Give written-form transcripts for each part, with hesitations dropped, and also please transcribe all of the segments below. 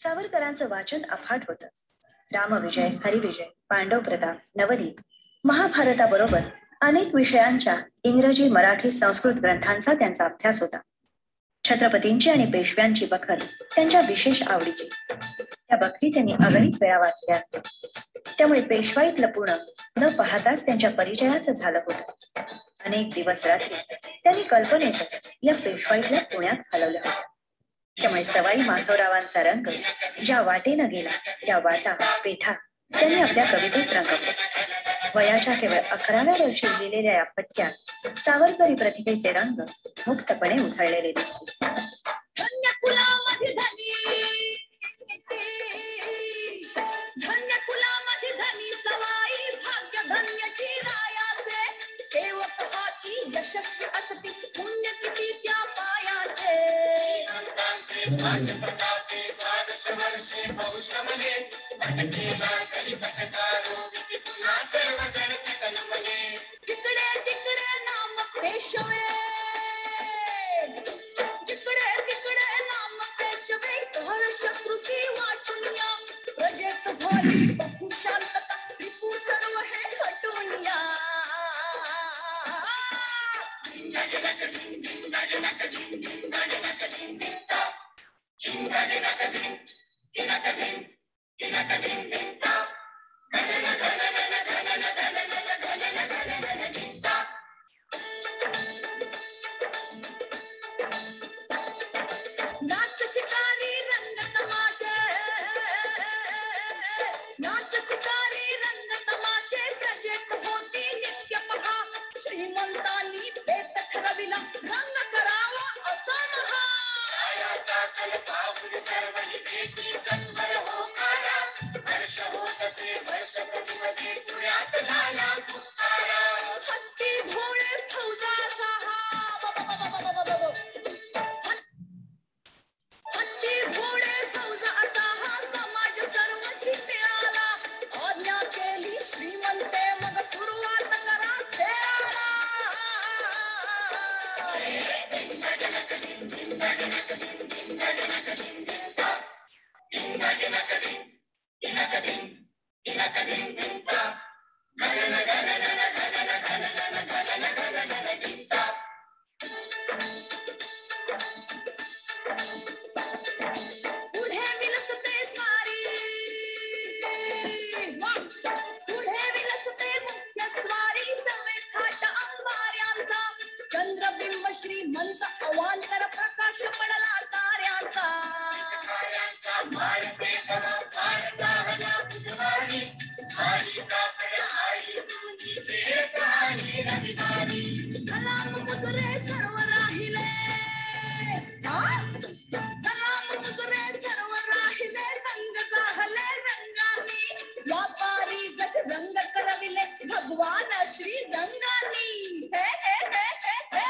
सावरकरांचं वाचन अफाट होतं. रामविजय, हरिविजय, पांडव प्रताप, नवदीप, महाभारताबरोबर अनेक विषयांच्या इंग्रजी, मराठी, संस्कृत ग्रंथांचा त्यांचा अभ्यास होता. छत्रपतींची आणि पेशव्यांची बखर त्यांच्या विशेष आवडीची. त्या बखरी त्यांनी अगणित वेळा वाचल्या असत्या. त्यामुळे पेशवाईतलं पूर्ण न पाहताच त्यांच्या परिचयाचं झालं होतं. अनेक दिवस रात्री त्यांनी कल्पनेत या पेशवाईतल्या पुण्यात घालवल्या होत्या. त्यामुळे सवाई माधवरावांचा रंग ज्या वाटेनं गेला त्या वाटा, पेठा त्यांनी आपल्या कवितेत रंगवल्या. वयाच्या केवळ 11व्या वर्षी लिहिलेल्या या पट्ट्यात सावरकरी प्रतिभेचे रंग मुक्तपणे उधळलेले दिसते. तिकडे तिकडे नाम पेशवे, जिकडे तिकडे नाम पेशवे, कहर शत्रुची वाटुनिया, प्रजेत झाली बहु शांतता, रिपू सर्व हे हटुनिया. नाच शिकारी रंग तमाशे, नाच शिकारी रंग तमाशे, प्रजेत होती नित्य पहा, श्रीमंतांनी बेत ठरविला रंग करावा असा महा. हत्ती घोडे फौजा सहा, हत्ती घोडे फौजा असा हा समाज सर्व मिळाला. आज्ञा केली श्रीमंते मग सुरुवात करा खेळाला. पुढे विलसते स्वारी, पुढे विलसते मुख्य स्वारी, सवे थाट अंबाऱ्यांचा, चंद्रबिंब श्रीमंत अवांतर प्रकाश पडला ताऱ्यांचा. सलाम मुजरे सर्व राहिले, सलाम मुजरे सर्व राहिले, रंग जाहले रंगानी, व्यापारी जग रंग करविले भगवान श्री रंगानी. हे हे हे हे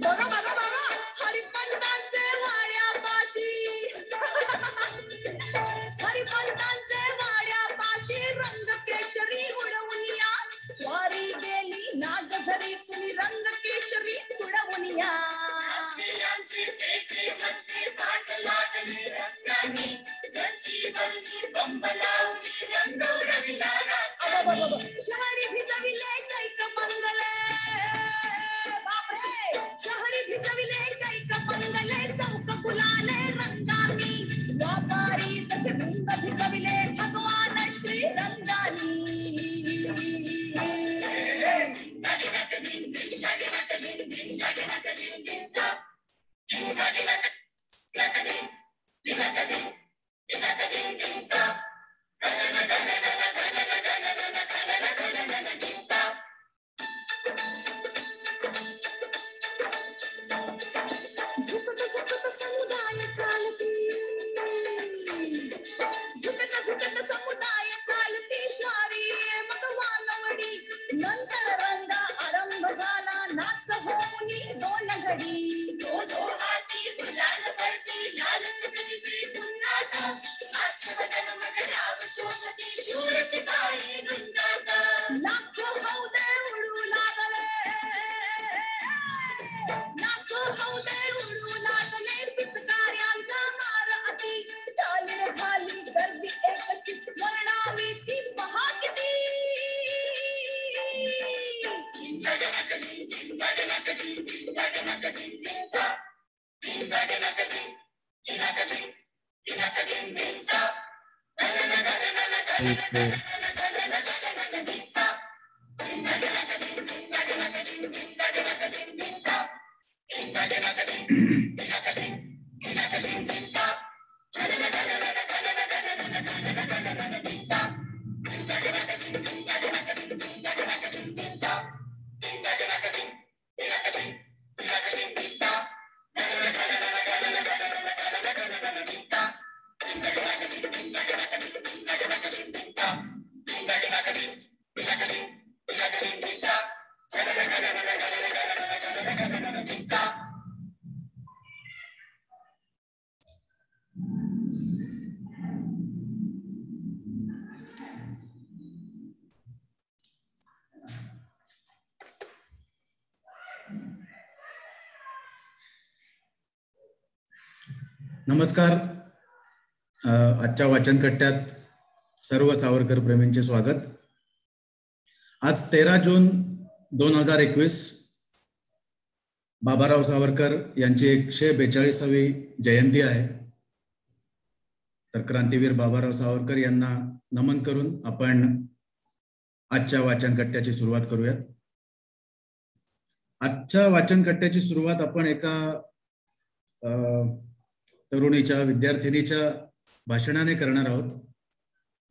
बघा बघा बघा हरिपंतांचे वाड्यापाशी, हरिपंतांचे वाड्यापाशी, रंग केशरी उडवूनिया, स्वारी गेली नागझरी तुम्ही रंग केशरी उडवूनिया. शहरी भिजविले कैक मंगले, बापरे, शहरी भिजविले कैक मंगले, चौक फुलाले रंगानी, व्यापारी तसे रंग भिजविले भगवान श्री रंगानी. नमस्कार. आजच्या वाचन कट्ट्यात सर्व सावरकर प्रेमींचे स्वागत. आज 13 जून 2021 बाबाराव सावरकर यांची 142वी जयंती आहे. तर क्रांतीवीर बाबाराव सावरकर यांना नमन करून आपण आजच्या वाचन कट्ट्याची सुरुवात करूयात. आजच्या वाचन कट्ट्याची सुरुवात आपण एका तरुणीच्या विद्यार्थिनीच्या भाषणाने करणार आहोत.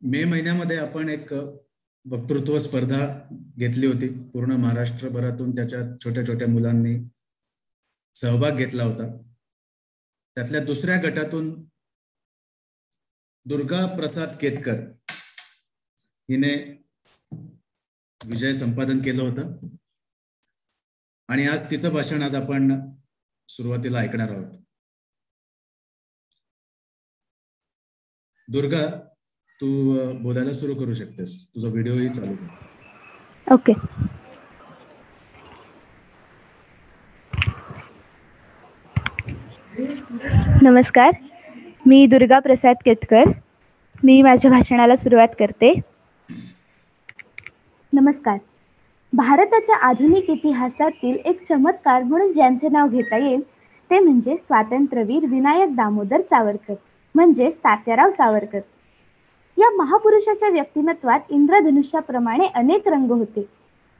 मे महिन्यामध्ये आपण एक वक्तृत्व स्पर्धा घेतली होती. पूर्ण महाराष्ट्रभरातून त्याच्यात छोट्या छोट्या मुलांनी सहभाग घेतला होता. त्यातल्या दुसऱ्या गटातून दुर्गा प्रसाद केतकर हिने विजय संपादन केलं होतं आणि आज तिचं भाषण आज आपण सुरुवातीला ऐकणार आहोत. दुर्गा, तू बोलायला सुरू करू शकतेस. तुझा व्हिडिओही चालू कर. ओके. नमस्कार, मी दुर्गा प्रसाद केतकर. मी माझ्या भाषणाला सुरुवात करते. नमस्कार. भारताच्या आधुनिक इतिहासातील एक चमत्कार म्हणून ज्यांचे नाव घेता येईल ते म्हणजे स्वातंत्र्यवीर विनायक दामोदर सावरकर म्हणजे तात्याराव सावरकर. या महापुरुषाच्या व्यक्तिमत्वात इंद्रधनुष्याप्रमाणे अनेक रंग होते.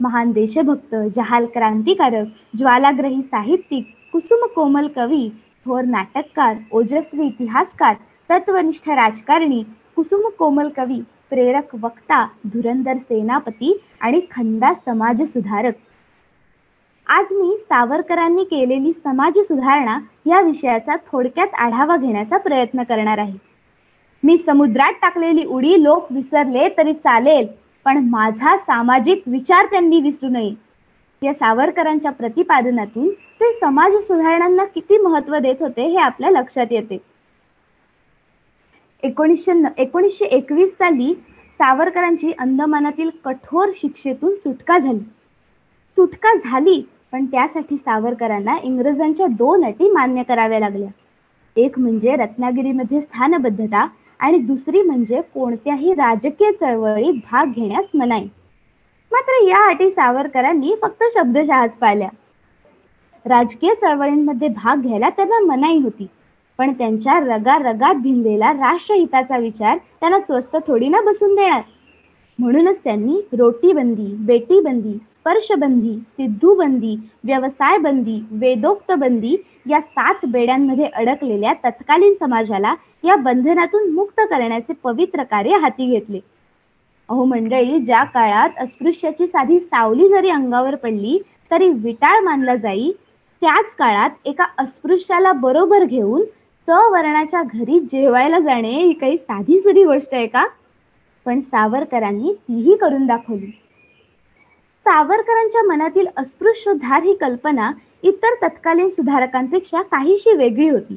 महान देशभक्त, जहाल क्रांतिकारक, ज्वालाग्रही साहित्यिक, कुसुम कोमल कवी, थोर नाटककार, ओजस्वी इतिहासकार, तत्वनिष्ठ राजकारणी, कुसुम कोमल कवी, प्रेरक वक्ता, धुरंधर सेनापती आणि खंदा समाज सुधारक. आज मी सावरकरांनी केलेली समाज सुधारणा या विषयाचा थोडक्यात आढावा घेण्याचा प्रयत्न करणार आहे. मी समुद्रात टाकलेली उडी लोक विसरले तरी चालेल, पण माझा सामाजिक विचार त्यांनी विसरू नये. या सावरकरांच्या प्रतिपादनातून ते समाज सुधारणांना किती महत्त्व देत होते हे आपल्या लक्षात येते. 1921 साली सावरकरांची अंदमानातील कठोर शिक्षेतून सुटका झाली. पण त्यासाठी सावरकरांना इंग्रजांच्या 2 अटी मान्य कराव्या लागल्या. एक म्हणजे रत्नागिरीमध्ये स्थानबद्धता आणि दुसरी म्हणजे कोणत्याही राजकीय चळवळीत भाग घेण्यास मनाई. मात्र या अटी सावरकरांनी फक्त शब्दशःच पाळल्या. राजकीय चळवळींमध्ये भाग घ्यायला त्यांना मनाई होती, पण त्यांच्या रगारगात भिनलेला राष्ट्रहिताचा विचार त्यांना स्वस्त थोडी ना बसून देणार. म्हणूनच त्यांनी रोटीबंदी, बेटीबंदी, स्पर्शबंदी, सिद्धूबंदी, व्यवसाय बंदी, वेदोक्त बंदी या 7 बेड्यांमध्ये अडकलेल्या तत्कालीन समाजाला या बंधनातून मुक्त करण्याचे पवित्र कार्य हाती घेतले. अहो मंडळी, ज्या काळात अस्पृश्याची साधी सावली जरी अंगावर पडली तरी विटाळ मानला जाई, त्याच काळात एका अस्पृश्याला बरोबर घेऊन सवर्णाच्या घरी जेवायला जाणे ही काही साधी सुधी गोष्ट आहे का? पण सावरकरांनी तीही करून दाखवली. सावरकरांच्या मनातील अस्पृश्योद्धार ही कल्पना इतर तत्कालीन सुधारकांपेक्षा काहीशी वेगळी होती.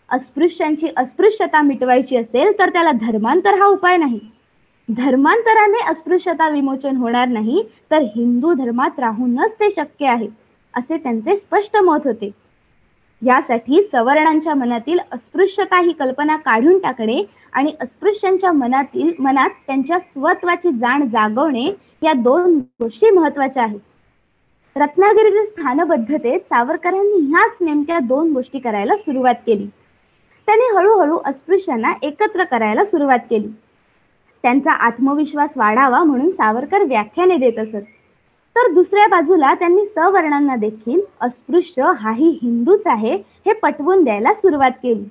अस्पृश्यांची अस्पृश्यता मिटवायची असेल तर त्याला धर्मांतर हा उपाय नाही. धर्मांतराने अस्पृश्यता विमोचन होणार नाही, तर हिंदू धर्मात राहूनच ते शक्य आहे, असे त्यांचे स्पष्ट मत होते. यासाठी सवर्णांच्या मनातील अस्पृश्यता ही कल्पना काढून टाकणे आणि अस्पृश्यांच्या मनात त्यांच्या स्वत्वाची जाण जागवणे या 2 गोष्टी महत्त्वाच्या आहेत. रत्नागिरीतील स्थानबद्धतेत सावरकरांनी ह्याच नेमक्या दोन गोष्टी करायला सुरुवात केली. त्यांनी हळूहळू अस्पृश्यांना एकत्र करायला सुरुवात केली. त्यांचा आत्मविश्वास वाढावा म्हणून सावरकर व्याख्याने देत असत. तर दुसऱ्या बाजूला त्यांनी सवर्णांना देखील अस्पृश्य हाही हिंदूच आहे हे पटवून द्यायला सुरुवात केली.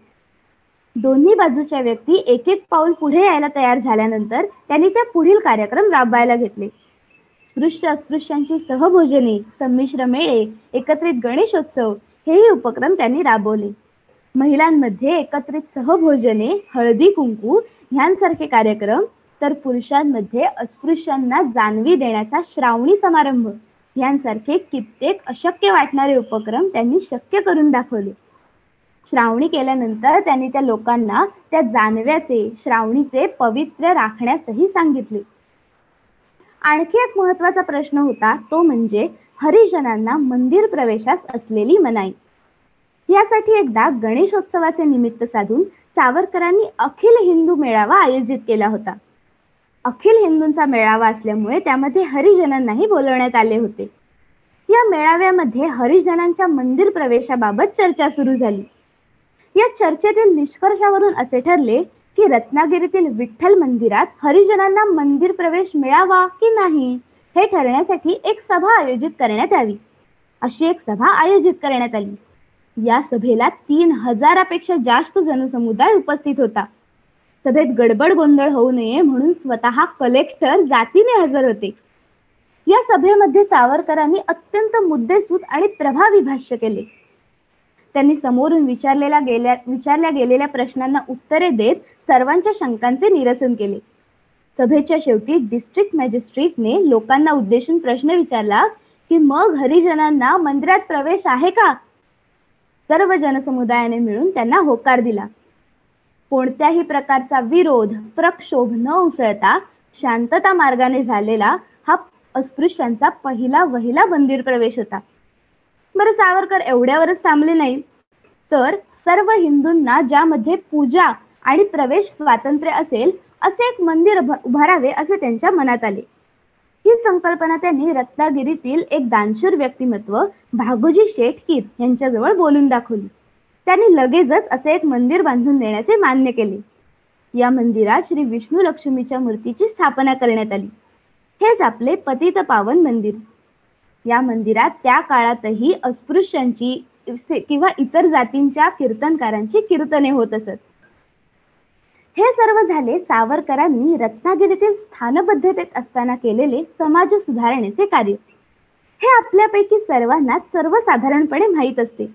दोन्ही बाजूच्या व्यक्ती एक एक पाऊल पुढे यायला तयार झाल्यानंतर त्यांनी ते पुढील कार्यक्रम राबवायला घेतले. स्पृश्य अस्पृश्यांची सहभोजने, संमिश्र मेळे, एकत्रित गणेशोत्सव हेही उपक्रम त्यांनी राबवले. महिलांमध्ये एकत्रित सहभोजने, हळदी कुंकू ह्यांसारखे कार्यक्रम, तर पुरुषांमध्ये अस्पृश्यांना जानवी देण्याचा श्रावणी समारंभ यांसारखे कित्येक अशक्य वाटणारे उपक्रम त्यांनी शक्य करून दाखवले. श्रावणी केल्यानंतर त्यांनी त्या लोकांना त्या जानव्याचे, श्रावणीचे पवित्र राखण्यासही सांगितले. आणखी एक महत्वाचा प्रश्न होता तो म्हणजे हरिजनांना मंदिर प्रवेशास असलेली मनाई. यासाठी एकदा गणेशोत्सवाचे निमित्त साधून सावरकरांनी अखिल हिंदू मेळावा आयोजित केला होता. अखिल हिंदूंचा मेळावा असल्यामुळे त्यामध्ये हरिजनांनाही बोलवण्यात आले होते. या मेळाव्यामध्ये हरिजनांच्या मंदिर प्रवेशाबाबत चर्चा सुरू झाली. या चर्चेतील निष्कर्षावरून असे ठरले की रत्नागिरीतील विठ्ठल मंदिरात हरिजनांना मंदिर प्रवेश मिळावा की नाही हे ठरण्यासाठी एक सभा आयोजित करण्यात यावी. अशी एक सभा आयोजित करण्यात आली. या सभेला 3000पेक्षा जास्त जनसमुदाय उपस्थित होता. सभेत गडबड गोंधळ होऊ नये म्हणून स्वतः कलेक्टर जातीने हजर होते. या सभेमध्ये सावरकरांनी अत्यंत मुद्देसूद आणि प्रभावी भाष्य केले. त्यांनी समोरून विचारल्या गेलेल्या प्रश्नांना उत्तरे देत सर्वांच्या शंकांचे निरसन केले. सभेच्या शेवटी डिस्ट्रिक्ट मॅजिस्ट्रेटने लोकांना उद्देशून प्रश्न विचारला की मग हरिजनांना मंदिरात प्रवेश आहे का? सर्व जनसमुदायाने मिळून त्यांना होकार दिला. कोणत्याही प्रकारचा विरोध, प्रक्षोभ न उसळता शांतता मार्गाने झालेला हा अस्पृश्यांचा पहिला वहिला मंदिर प्रवेश होता. बरं, सावरकर एवढ्यावरच थांबले नाही, तर सर्व हिंदूंना ज्यामध्ये पूजा आणि प्रवेश स्वातंत्र्य असेल असे एक मंदिर उभारावे असे त्यांच्या मनात आले. ही संकल्पना त्यांनी रत्नागिरीतील एक दानशूर व्यक्तिमत्व भागोजी शेटकीर यांच्याजवळ बोलून दाखवली. त्यांनी लगेचच असे एक मंदिर बांधून देण्याचे मान्य केले. या मंदिरात श्री विष्णू लक्ष्मीच्या मूर्तीची स्थापना करण्यात आली. हेच आपले पतित पावन मंदिर. या मंदिरात त्या काळातही अस्पृश्यांची किंवा इतर जातींच्या कीर्तनकारांची कीर्तने होत असत. हे सर्व झाले सावरकरांनी रत्नागिरीतील स्थानबद्धतेत असताना केलेले समाज सुधारणेचे कार्य. हे आपल्यापैकी सर्वांना सर्वसाधारणपणे माहीत असते.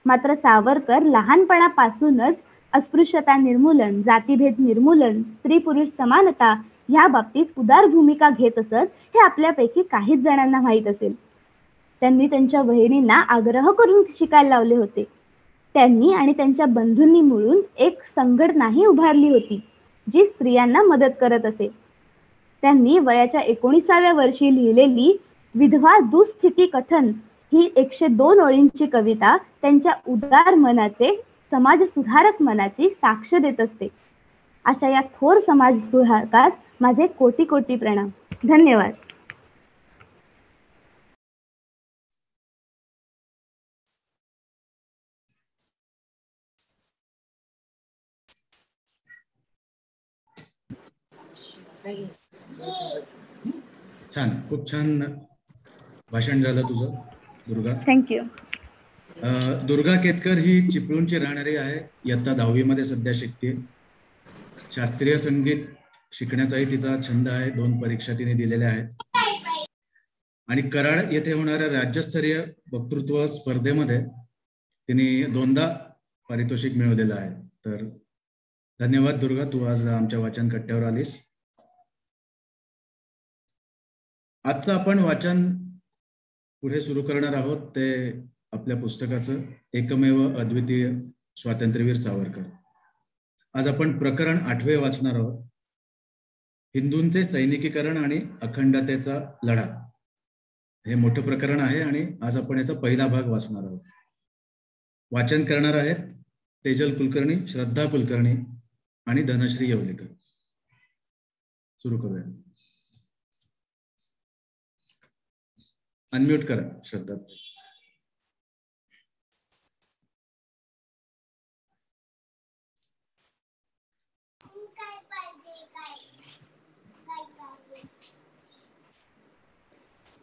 मात्र सावरकर लहानपणापासूनच अस्पृश्यता निर्मूलन, जातीभेद निर्मूलन, स्त्री पुरुष समानता ह्या बाबतीत उदार भूमिका घेत असत हे आपल्यापैकी काहीच जणांना माहीत असेल. त्यांनी त्यांच्या बहिणींना आग्रह करून शिकायला लावले होते. त्यांनी आणि त्यांच्या बंधूंनी मिळून एक संघटनाही उभारली होती जी स्त्रियांना मदत करत असे. त्यांनी वयाच्या 19व्या वर्षी लिहिलेली विधवा दुःस्थिती कथन ही 102 ओळींची कविता त्यांच्या उदार मनाचे, समाज सुधारक मनाची साक्ष देत असते. अशा या थोर समाज सुधारकास माझे कोटी कोटी प्रणाम. धन्यवाद. छान, खूप छान भाषण झालं तुझं दुर्गा. थँक्यू. दुर्गा केतकर ही चिपळूणची राहणारी आहे. इयत्ता 10वी मध्ये सध्या शिकते. शास्त्रीय संगीत शिकण्याचाही तिचा छंद आहे. 2 परीक्षा तिने दिलेल्या आहेत आणि कराड येथे होणाऱ्या राज्यस्तरीय वक्तृत्व स्पर्धेमध्ये तिने 2दा पारितोषिक मिळवलेलं आहे. तर धन्यवाद दुर्गा, तू आज आमच्या वाचन कट्ट्यावर आलीस. आजचं आपण वाचन पुढे सुरू करणार आहोत ते आपल्या पुस्तकाचं एकमेव अद्वितीय स्वातंत्र्यवीर सावरकर. आज आपण प्रकरण 8वे वाचणार आहोत. हिंदूंचे सैनिकीकरण आणि अखंडतेचा लढा हे मोठं प्रकरण आहे आणि आज आपण याचा पहिला भाग वाचणार आहोत. वाचन करणार आहेत तेजल कुलकर्णी, श्रद्धा कुलकर्णी आणि धनश्री येवलेकर. सुरू करूया. अनम्यूट करा श्रद्धा.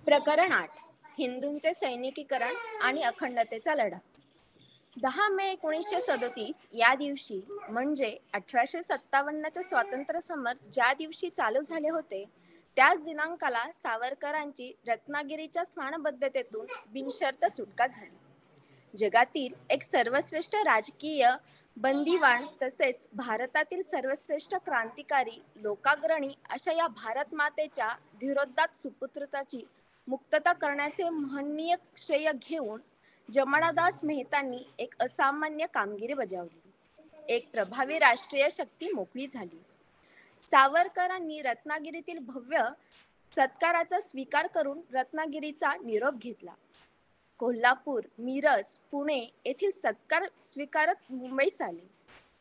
प्रकरण 8. हिंदूंचे सैनिकीकरण आणि अखंडतेचा लढा. 10 मे 1937 या दिवशी म्हणजे 1857च्या स्वातंत्र्य समर ज्या दिवशी चालू झाले होते त्याच दिनांकाला सावरकरांची रत्नागिरीच्या स्थानबद्धतेतून बिनशर्त सुटका झाली. जगातील एक सर्वश्रेष्ठ राजकीय बंदिवान तसेच भारतातील सर्वश्रेष्ठ क्रांतिकारी लोकाग्रणी अशा या भारत मातेच्या धीरोदात्त सुपुत्राची मुक्तता करण्याचे महनीय श्रेय घेऊन जमनादास मेहतांनी एक असामान्य कामगिरी बजावली. एक प्रभावी राष्ट्रीय शक्ती मोकळी झाली. सावरकरांनी रत्नागिरीतील भव्य सत्काराचा स्वीकार करून रत्नागिरीचा निरोप घेतला. कोल्हापूर, मिरज, पुणे येथील सत्कार स्वीकारत मुंबईस आले.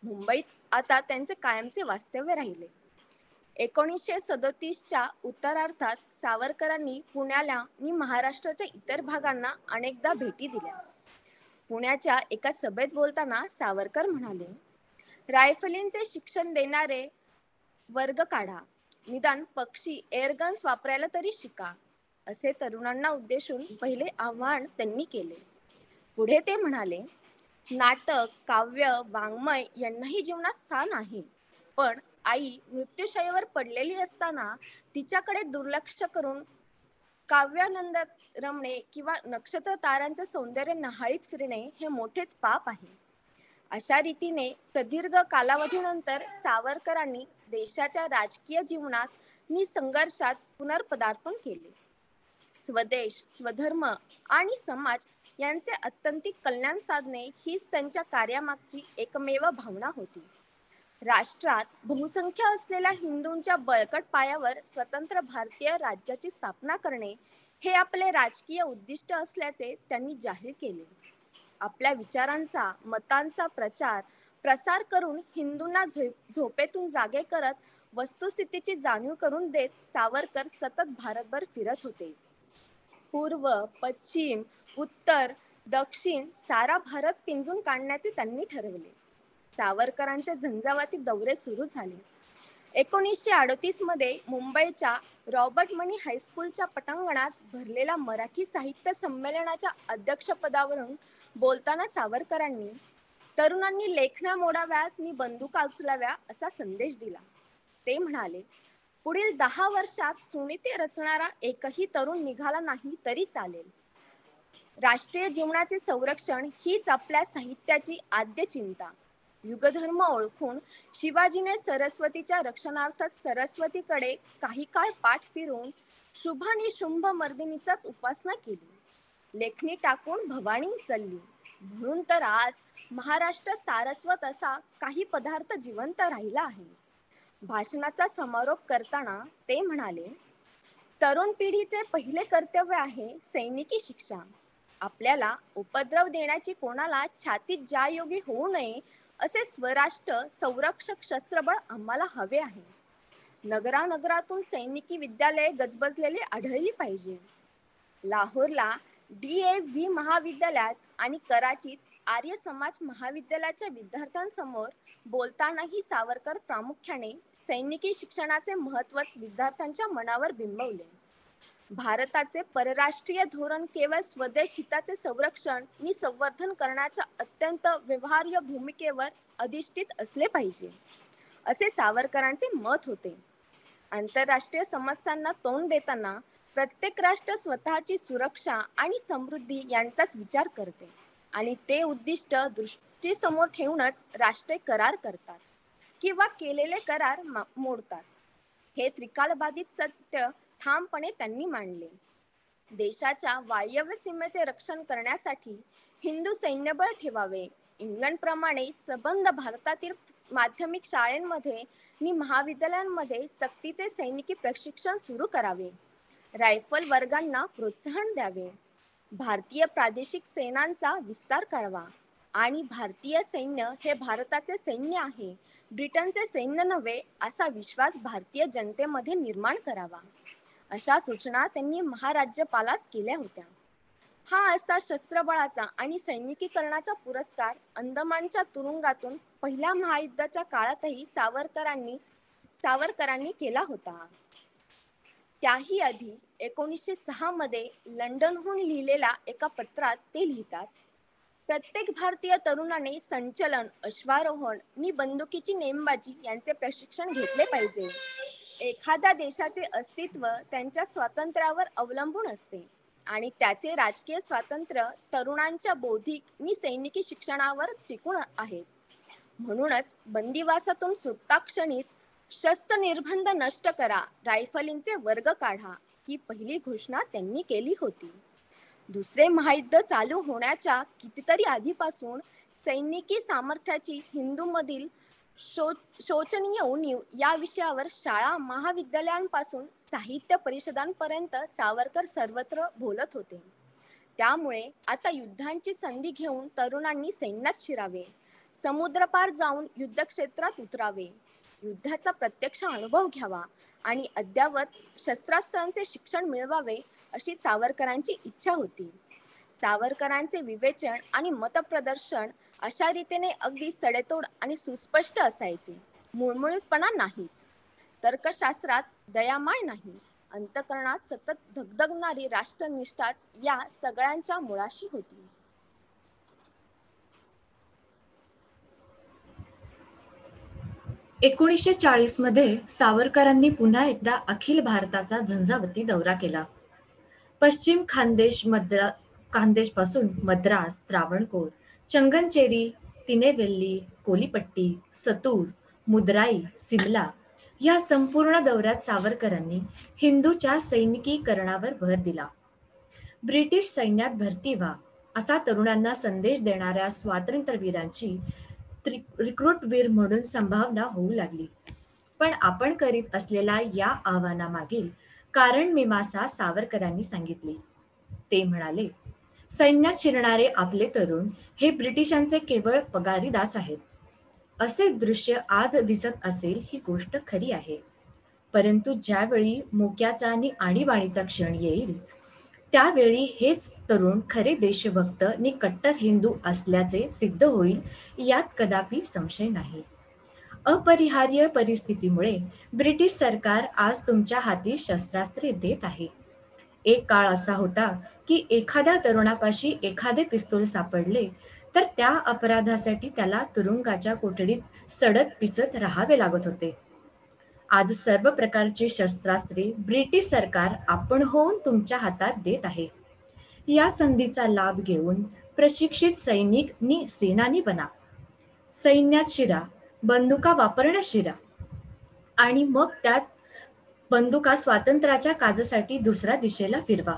मुंबईत आता त्यांचे कायमचे वास्तव्य राहिले. 1937च्या उत्तरार्धात सावरकरांनी पुण्याला आणि महाराष्ट्राच्या इतर भागांना अनेकदा भेटी दिल्या. पुण्याच्या एका सभेत बोलताना सावरकर म्हणाले, रायफलींचे शिक्षण देणारे वर्ग काढा, निदान पक्षी एअरगन्स वापरायला तरी शिका, असे तरुणांना उद्देशून पहिले आव्हान त्यांनी केले. पुढे ते म्हणाले, नाटक, काव्य, वाङ्मय यांनाही जीवनात स्थान आहे, पण आई मृत्यूशय्येवर पडलेली असताना तिच्याकडे दुर्लक्ष करून काव्यानंदात रमणे किंवा नक्षत्र ताऱ्यांचे सौंदर्य न्याहाळीत फिरणे हे मोठेच पाप आहे. अशा रीतीने प्रदीर्घ कालावधीनंतर सावरकरांनी देशाच्या राजकीय जीवनात आणि संघर्षात पुनर्पदार्पण केले. स्वदेश, स्वधर्म आणि समाज यांचे अत्यंतिक कल्याण साधणे हीच त्यांच्या कार्यामागची एकमेव भावना होती. राष्ट्रात बहुसंख्य असलेल्या हिंदूंच्या बळकट पायावर स्वतंत्र भारतीय राज्याची स्थापना करणे हे आपले राजकीय उद्दिष्ट असल्याचे त्यांनी जाहीर केले. आपल्या विचारांचा, मतांचा प्रसार करून हिंदूंना झोपेतून जागे करत वस्तुस्थितीची जाणीव करून देत सावरकर सतत भारतभर फिरत होते. पूर्व, पश्चिम, उत्तर, दक्षिण सारा भारत पिंजून काढण्याचे त्यांनी ठरवले. सावरकरांचे झंझावाती दौरे सुरू झाले. 1938 मध्ये मुंबईच्या रॉबर्ट मनी हायस्कूलच्या पटांगणात भरलेल्या मराठी साहित्य संमेलनाच्या अध्यक्षपदावरून बोलताना सावरकरांनी तरुणांनी लेखण्या मोडाव्यात आणि बंदुका उचलाव्या असा संदेश दिला. ते म्हणाले, पुढील 10 वर्षात सुनीती रचणारा एकही तरुण निघाला नाही तरी चालेल. राष्ट्रीय जीवनाचे संरक्षण हीच आपल्या साहित्याची आद्य चिंता. युगधर्म ओळखून शिवाजीने सरस्वतीच्या रक्षणार्थ सरस्वतीकडे काही काळ पाठ फिरून शुभ आणि शुंभ मर्दिनीचाच उपासना केली. लेखणी टाकून भवानी उचलली. म्हणून तर आज महाराष्ट्र सारस्वत असा काही पदार्थ जिवंत राहिला आहे. भाषणाचा समारोप करताना ते म्हणाले, तरुण पिढीचे पहिले कर्तव्य आहे सैनिकी शिक्षा. आपल्याला उपद्रव देण्याची कोणाला छातीत ज्यायोगी होऊ नये असे स्वराष्ट्र संरक्षक शस्त्रबळ आम्हाला हवे आहे. नगरानगरातून सैनिकी विद्यालये गजबजलेली आढळली पाहिजे. लाहोरला DAV महाविद्यालयात आणि कराचीत आर्य समाज महाविद्यालयाच्या विद्यार्थ्यांसमोर बोलतानाही सावरकर प्रामुख्याने सैनिकी शिक्षणाचे महत्त्वच विद्यार्थ्यांच्या मनावर बिंबवले. भारताचे परराष्ट्रीय धोरण केवळ स्वदेश हिताचे संरक्षण आणि संवर्धन करण्याच्या अत्यंत व्यवहार्य भूमिकेवर अधिष्ठित असले पाहिजे, असे सावरकरांचे मत होते. आंतरराष्ट्रीय समस्यांना तोंड देताना प्रत्येक राष्ट्र स्वतःची सुरक्षा आणि समृद्धी यांचाच विचार करते आणि ते उद्दिष्ट दृष्टीसमोर ठेवूनच राष्ट्रे करार करतात किंवा केलेले करार मोडतात. हे त्रिकालबाधित सत्य ठामपणे त्यांनी मांडले. देशाच्या वायव्य सीमेचे रक्षण करण्यासाठी हिंदू सैन्यबळ ठेवावे. इंग्लंडप्रमाणे सबंध भारतातील माध्यमिक शाळांमध्ये आणि महाविद्यालयांमध्ये सक्तीचे सैनिकी प्रशिक्षण सुरू करावे. रायफल वर्गांना प्रोत्साहन द्यावे. भारतीय प्रादेशिक सेनांचा विस्तार करावा आणि भारतीय सैन्य हे भारताचे सैन्य आहे, ब्रिटनचे सैन्य नव्हे, असा विश्वास भारतीय जनतेमध्ये निर्माण करावा. अशा सूचना त्यांनी महाराज्यपालास केल्या होत्या. हा असा शस्त्रबळाचा आणि सैनिकीकरणाचा पुरस्कार अंदमानच्या तुरुंगातून पहिल्या महायुद्धाच्या काळातही सावरकरांनी केला होता. त्याही आधी 1906 मध्ये लंडनहून लिहिलेल्या एका पत्रात ते लिहितात, प्रत्येक भारतीय तरुणाने संचलन, अश्वारोहण आणि बंदुकीची नेमबाजी यांचे प्रशिक्षण घेतले पाहिजे. एखाद्या देशाचे अस्तित्व त्यांच्या स्वातंत्र्यावर अवलंबून असते आणि त्याचे राजकीय स्वातंत्र्य तरुणांच्या बौद्धिक आणि सैनिकी शिक्षणावरच टिकून आहेत. म्हणूनच बंदिवासातून सुटता क्षणीच शस्त्र निर्बंध नष्ट करा, रायफलींचे वर्ग काढा, ही पहिली घोषणा त्यांनी केली होती. दुसरे महायुद्ध चालू होण्याच्या कितीतरी आधीपासून सैनिकी सामर्थ्याची हिंदूमधील शोचनीय उणीव या विषयावर शाळा महाविद्यालयांपासून साहित्य परिषदांपर्यंत सावरकर सर्वत्र बोलत होते. त्यामुळे आता युद्धांची संधी घेऊन तरुणांनी सैन्यात शिरावे, समुद्रपार जाऊन युद्धक्षेत्रात उतरावे, युद्धाचा प्रत्यक्ष अनुभव घ्यावा आणि अद्ययावत शस्त्रास्त्रांचे शिक्षण मिळवावे अशी सावरकरांची इच्छा होती. सावरकरांचे विवेचन आणि मतप्रदर्शन अशा रीतीने अगदी सडेतोड आणि सुस्पष्ट असायचे. मुळमुळीतपणा नाहीच, तर्कशास्त्रात दयामाय नाही, अंतःकरणात सतत धगधगणारी राष्ट्रनिष्ठाच या सगळ्यांच्या मुळाशी होती. एकोणीसशे 40 मध्ये सावरकरांनी पुन्हा एकदा अखिल भारताचा झंझावती दौरा केला. पश्चिम खानदेश पासून मद्रास, त्रावणकोर, चंगनचेरी, तिनेवेल्ली, कोलीपट्टी, सतूर, मुद्राई, सिमला या संपूर्ण दौऱ्यात सावरकरांनी हिंदूच्या सैनिकीकरणावर भर दिला. ब्रिटिश सैन्यात भरती व्हा असा तरुणांना संदेश देणाऱ्या स्वातंत्र्यवीरांची रिक्रूटवीर म्हणून संभावना होऊ लागली. पण आपण करीत असलेल्या या आव्हानामागील कारण मीमांसा सावरकरांनी सांगितली. ते म्हणाले, सैन्यात शिरणारे आपले तरुण हे ब्रिटिशांचे केवळ पगारी दास आहेत. असे दृश्य आज दिसत असेल ही गोष्ट खरी आहे, परंतु ज्यावेळी मोक्याचा आणि आणीबाणीचा क्षण येईल त्यावेळी हेच तरुण खरे देशभक्त आणि कट्टर हिंदू असल्याचे सिद्ध होईल, यात कदापि संशय नाही. अपरिहार्य परिस्थितीमुळे ब्रिटिश सरकार आज तुमच्या हाती शस्त्रास्त्रे देत आहे. एक काळ असा होता की एखाद्या तरुणापाशी एखादे पिस्तूल सापडले तर त्या अपराधासाठी त्याला तुरुंगाच्या कोठडीत सडत पिचत राहावे लागत होते. आज सर्व प्रकारची शस्त्रास्त्रे ब्रिटिश सरकार आपण होऊन तुमच्या हातात देत आहे. या संधीचा लाभ घेऊन प्रशिक्षित सैनिक नि सेनानी बना, सैन्यात शिरा, बंदुका वापरण्यास शिरा आणि मग त्याच बंदुका स्वातंत्र्याच्या काजासाठी दुसऱ्या दिशेला फिरवा.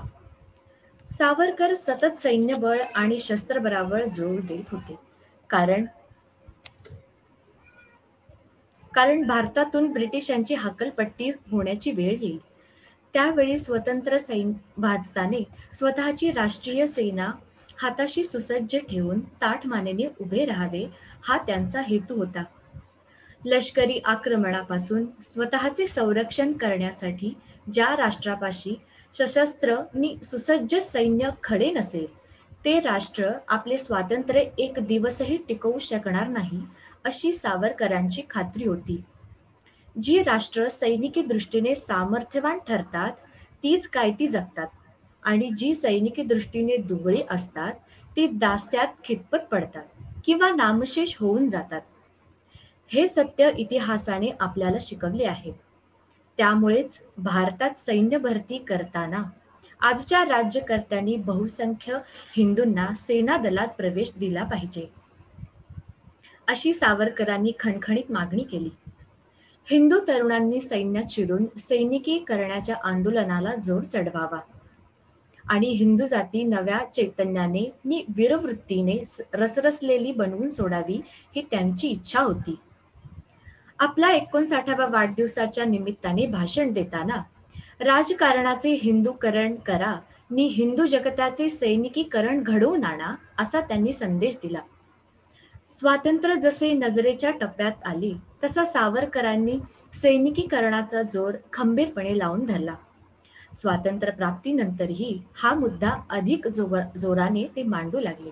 सावरकर सतत सैन्यबळ आणि शस्त्रबळावर जोर देत होते, कारण भारतातून ब्रिटिशांची हकालपट्टी होण्याची वेळ येईल. त्यावेळी स्वतंत्र भारताने स्वतःची राष्ट्रीय सेना हाताशी सुसज्ज ठेवून ताठमानेने उभे राहावे, हा त्यांचा हेतू होता. लष्करी आक्रमणापासून स्वतःचे संरक्षण करण्यासाठी ज्या राष्ट्रापाशी सशस्त्र नि सुसज्ज सैन्य खडे नसेल ते राष्ट्र आपले स्वातंत्र्य एक दिवसही टिकवू शकणार नाही, अशी सावरकरांची खात्री होती. जी राष्ट्र सैनिकी दृष्टीने सामर्थ्यवान ठरतात तीच काय ती जगतात आणि जी सैनिकी दृष्टीने दुबळी असतात ती दास्यात खितपत पडतात किंवा नामशेष होऊन जातात. हे सत्य इतिहासाने आपल्याला शिकवले आहे. त्यामुळेच भारतात सैन्य भरती करताना आजच्या राज्यकर्त्यांनी बहुसंख्य हिंदूंना सेना दलात प्रवेश दिला पाहिजे, अशी सावरकरांनी खणखणीत मागणी केली. हिंदू तरुणांनी सैन्यात शिरून सैनिकीकरणाच्या आंदोलनाला जोर चढवावा आणि हिंदू जाती नव्या चैतन्याने नि वीरवृत्तीने रसरसलेली बनवून सोडावी, ही त्यांची इच्छा होती. आपला 59व्या वाढदिवसाच्या निमित्ताने भाषण देताना राजकारणाचे हिंदूकरण करा नि हिंदू जगताचे सैनिकीकरण घडवून आणा, असा त्यांनी संदेश दिला. स्वातंत्र्य जसे नजरेच्या टप्प्यात आले तसा सावरकरांनी सैनिकीकरणाचा जोर खंबीरपणे लावून धरला. स्वातंत्र्य प्राप्तीनंतरही हा मुद्दा अधिक जोराने ते मांडू लागले.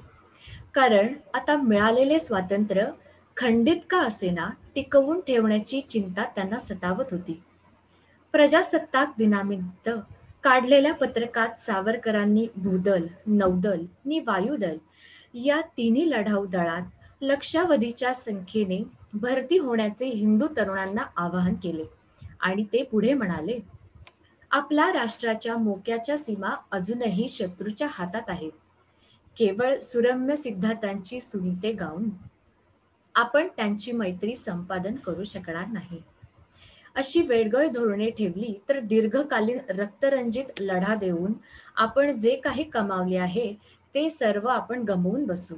कारण आता मिळालेले स्वातंत्र्य खंडित का असेना टिकवून ठेवण्याची चिंता त्यांना सतावत होती. प्रजासत्ताक दिनानिमित्त काढलेल्या पत्रकात सावरकरांनी भूदल, नौदल आणि वायुदल या तिन्ही लढाऊ दळात लक्षावधीच्या संख्येने भरती होण्याचे हिंदू तरुणांना आवाहन केले आणि ते पुढे म्हणाले, आपला राष्ट्राच्या मोक्याच्या सीमा अजूनही शत्रूच्या हातात आहेत. केवळ सुरम्य सिद्धांतांची सुनीते गाऊन आपण त्यांची मैत्री संपादन करू शकणार नाही. अशी वेडगळ धोरणे ठेवली तर दीर्घकालीन रक्तरंजित लढा देऊन आपण जे काही कमावले आहे ते सर्व आपण गमावून बसू.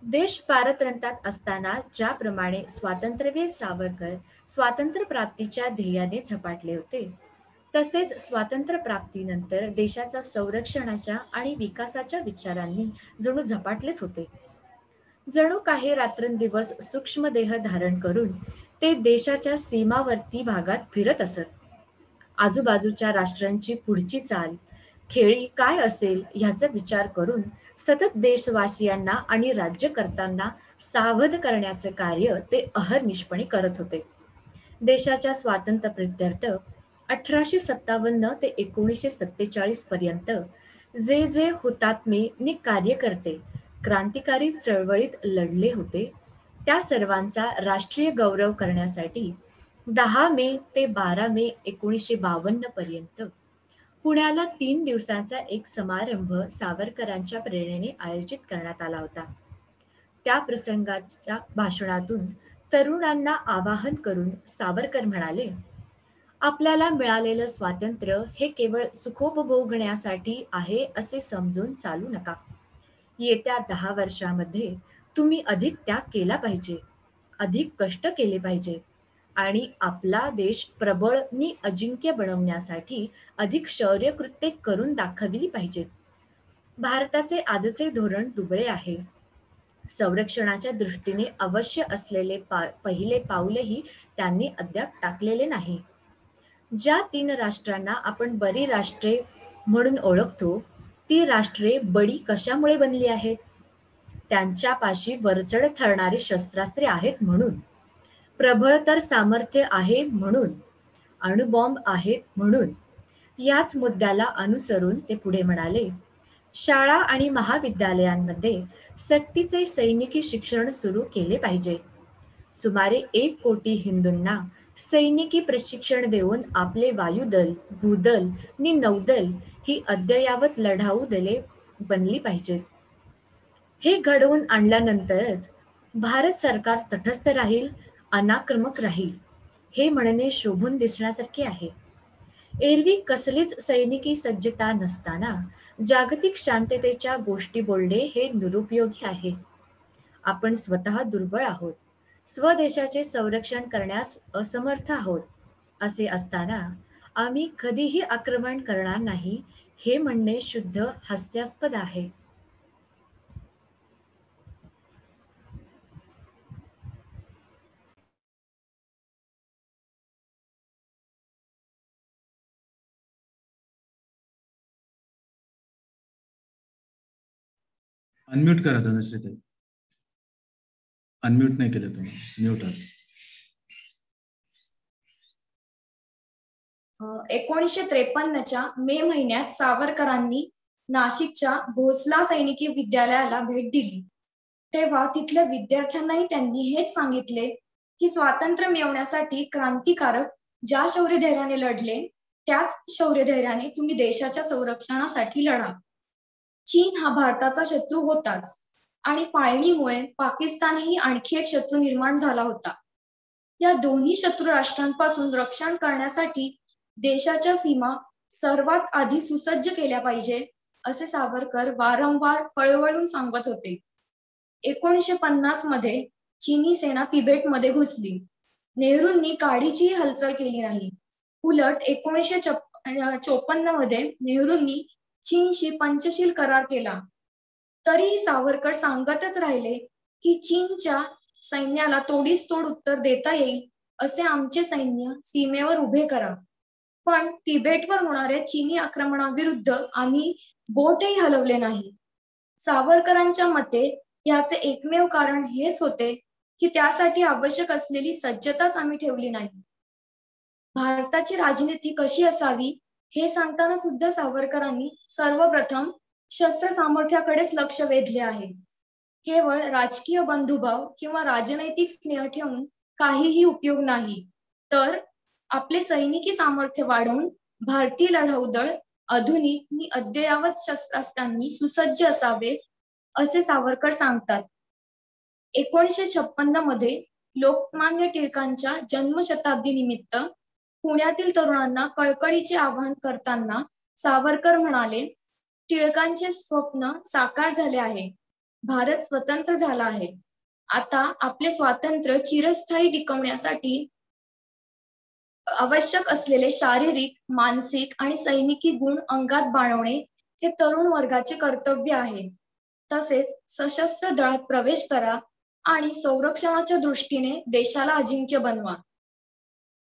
देश पारतंत्र्यात असताना ज्याप्रमाणे स्वातंत्र्यवीर सावरकर स्वातंत्र्य प्राप्तीच्या ध्येयाने झपाटले होते, तसेच स्वातंत्र्य प्राप्तीनंतर देशाच्या संरक्षणाच्या आणि विकासाच्या विचारांनी जणू झपाटलेच होते. जणू काही रात्रंदिवस सूक्ष्म देह धारण करून ते देशाच्या सीमावर्ती भागात फिरत असत. आजूबाजूच्या राष्ट्रांची पुढची चाल खेळी काय असेल ह्याचा विचार करून सतत देशवासियांना आणि राज्यकर्त्यांना सावध करण्याचे कार्य ते अहर्निशपणे करत होते. देशाच्या स्वातंत्र्यप्रीत्यर्थ 1857 ते 1947 पर्यंत जे जे हुतात्मे नि कार्यकर्ते क्रांतिकारी चळवळीत लढले होते त्या सर्वांचा राष्ट्रीय गौरव करण्यासाठी 10 मे ते 12 मे 1952 पर्यंत पुण्याला 3 दिवसांचा एक समारंभ सावरकरांच्या प्रेरणेने आयोजित करण्यात आला होता. त्या प्रसंगाच्या भाषणातून तरुणांना आवाहन करून सावरकर म्हणाले, आपल्याला मिळालेलं स्वातंत्र्य हे केवळ सुखोपभोगण्यासाठी आहे असे समजून चालू नका. येत्या 10 वर्षामध्ये तुम्ही अधिक त्याग केला पाहिजे, अधिक कष्ट केले पाहिजे आणि आपला देश प्रबळ नि अजिंक्य बनवण्यासाठी अधिक शौर्यकृत्ये करून दाखविली पाहिजेत. भारताचे आजचे धोरण दुबळे आहे. संरक्षणाच्या दृष्टीने अवश्य असलेले पहिले पाऊलही त्यांनी अद्याप टाकलेले नाही. ज्या 3 राष्ट्रांना आपण बरी राष्ट्रे म्हणून ओळखतो ती राष्ट्रे बडी कशामुळे बनली आहेत? त्यांच्यापाशी वरचढ ठरणारी शस्त्रास्त्रे आहेत म्हणून, प्रबळतर सामर्थ्य आहे म्हणून, अणुबॉम्ब आहेत म्हणून. याच मुद्द्याला अनुसरून ते पुढे म्हणाले, शाळा आणि महाविद्यालयांमध्ये सक्तीचे सैनिकी शिक्षण सुरू केले पाहिजे. सुमारे 1 कोटी हिंदूंना सैनिकी प्रशिक्षण देऊन आपले वायुदल, भूदल आणि नौदल ही अद्ययावत लढाऊ दले बनली पाहिजेत. हे घडवून आणल्यानंतरच भारत सरकार तटस्थ राहील, अनाक्रमक राहील हे म्हणणे शोभून दिसण्यासारखे आहे. एरवी कसलीच सैनिकी सज्जता नसताना जागतिक शांततेच्या गोष्टी बोलणे हे निरुपयोगी आहे. आपण स्वतः दुर्बळ आहोत, स्वदेशाचे संरक्षण करण्यास असमर्थ आहोत. असे असताना आम्ही कधीही आक्रमण करणार नाही हे म्हणणे शुद्ध हास्यास्पद आहे. अनम्यूट करा धनश्रीताई. अनम्यूट नाही केलं तुम्ही, म्यूट आहात. 1953च्या मे महिन्यात सावरकरांनी नाशिकच्या भोसला सैनिकी विद्यालयाला भेट दिली. तेव्हा तिथल्या विद्यार्थ्यांनाही त्यांनी हेच सांगितले की स्वातंत्र्य मिळवण्यासाठी क्रांतिकारक ज्या शौर्यधैर्याने लढले त्याच शौर्यधैर्याने तुम्ही देशाच्या संरक्षणासाठी लढा. चीन हा भारताचा शत्रू होताच आणि फाळणीमुळे पाकिस्तानही आणखी एक शत्रू निर्माण झाला होता. या दोन्ही शत्रू राष्ट्रांपासून रक्षण करण्यासाठी देशाच्या सीमा सर्वात आधी सुसज्ज केल्या पाहिजे असे सावरकर वारंवार कळवळून सांगत होते. 1950 मध्ये चीनी सेना तिबेटमध्ये घुसली. नेहरूंनी काडीची हालचाल केली नाही. उलट 1954 मध्ये नेहरूंनी चीनशी पंचशील करार केला. तरीही सावरकर सांगतच राहिले की चीनच्या सैन्याला तोडीस तोड उत्तर देता येईल असे आमचे सैन्य सीमेवर उभे करा. पण तिबेटवर होणाऱ्या चीनी आक्रमणाविरुद्ध आम्ही बोटही हलवले नाही. सावरकरांच्या मते याचे एकमेव कारण हेच होते की त्यासाठी आवश्यक असलेली सज्जताच आम्ही ठेवली नाही. भारताची राजनीती कशी असावी हे सांगताना सुद्धा सावरकरांनी सर्वप्रथम शस्त्र सामर्थ्याकडेच लक्ष वेधले आहे. केवळ राजकीय बंधुभाव किंवा राजनैतिक स्नेह ठेवून काहीही उपयोग नाही, तर आपले सैनिकी सामर्थ्य वाढवून भारतीय लढाऊ दळ आधुनिक आणि अद्ययावत शस्त्रास्त्रांनी सुसज्ज असावे असे सावरकर सांगतात. 1956 मध्ये लोकमान्य टिळकांच्या जन्मशताब्दी निमित्त पुण्यातील तरुणांना कळकळीचे आवाहन करताना सावरकर म्हणाले, टिळकांचे स्वप्न साकार झाले आहे. भारत स्वतंत्र झाला आहे. आता आपले स्वातंत्र्य चिरस्थायी टिकवण्यासाठी आवश्यक असलेले शारीरिक, मानसिक आणि सैनिकी गुण अंगात बाळगणे हे तरुण वर्गाचे कर्तव्य आहे. तसेच सशस्त्र दळात प्रवेश करा आणि संरक्षणाच्या दृष्टीने देशाला अजिंक्य बनवा.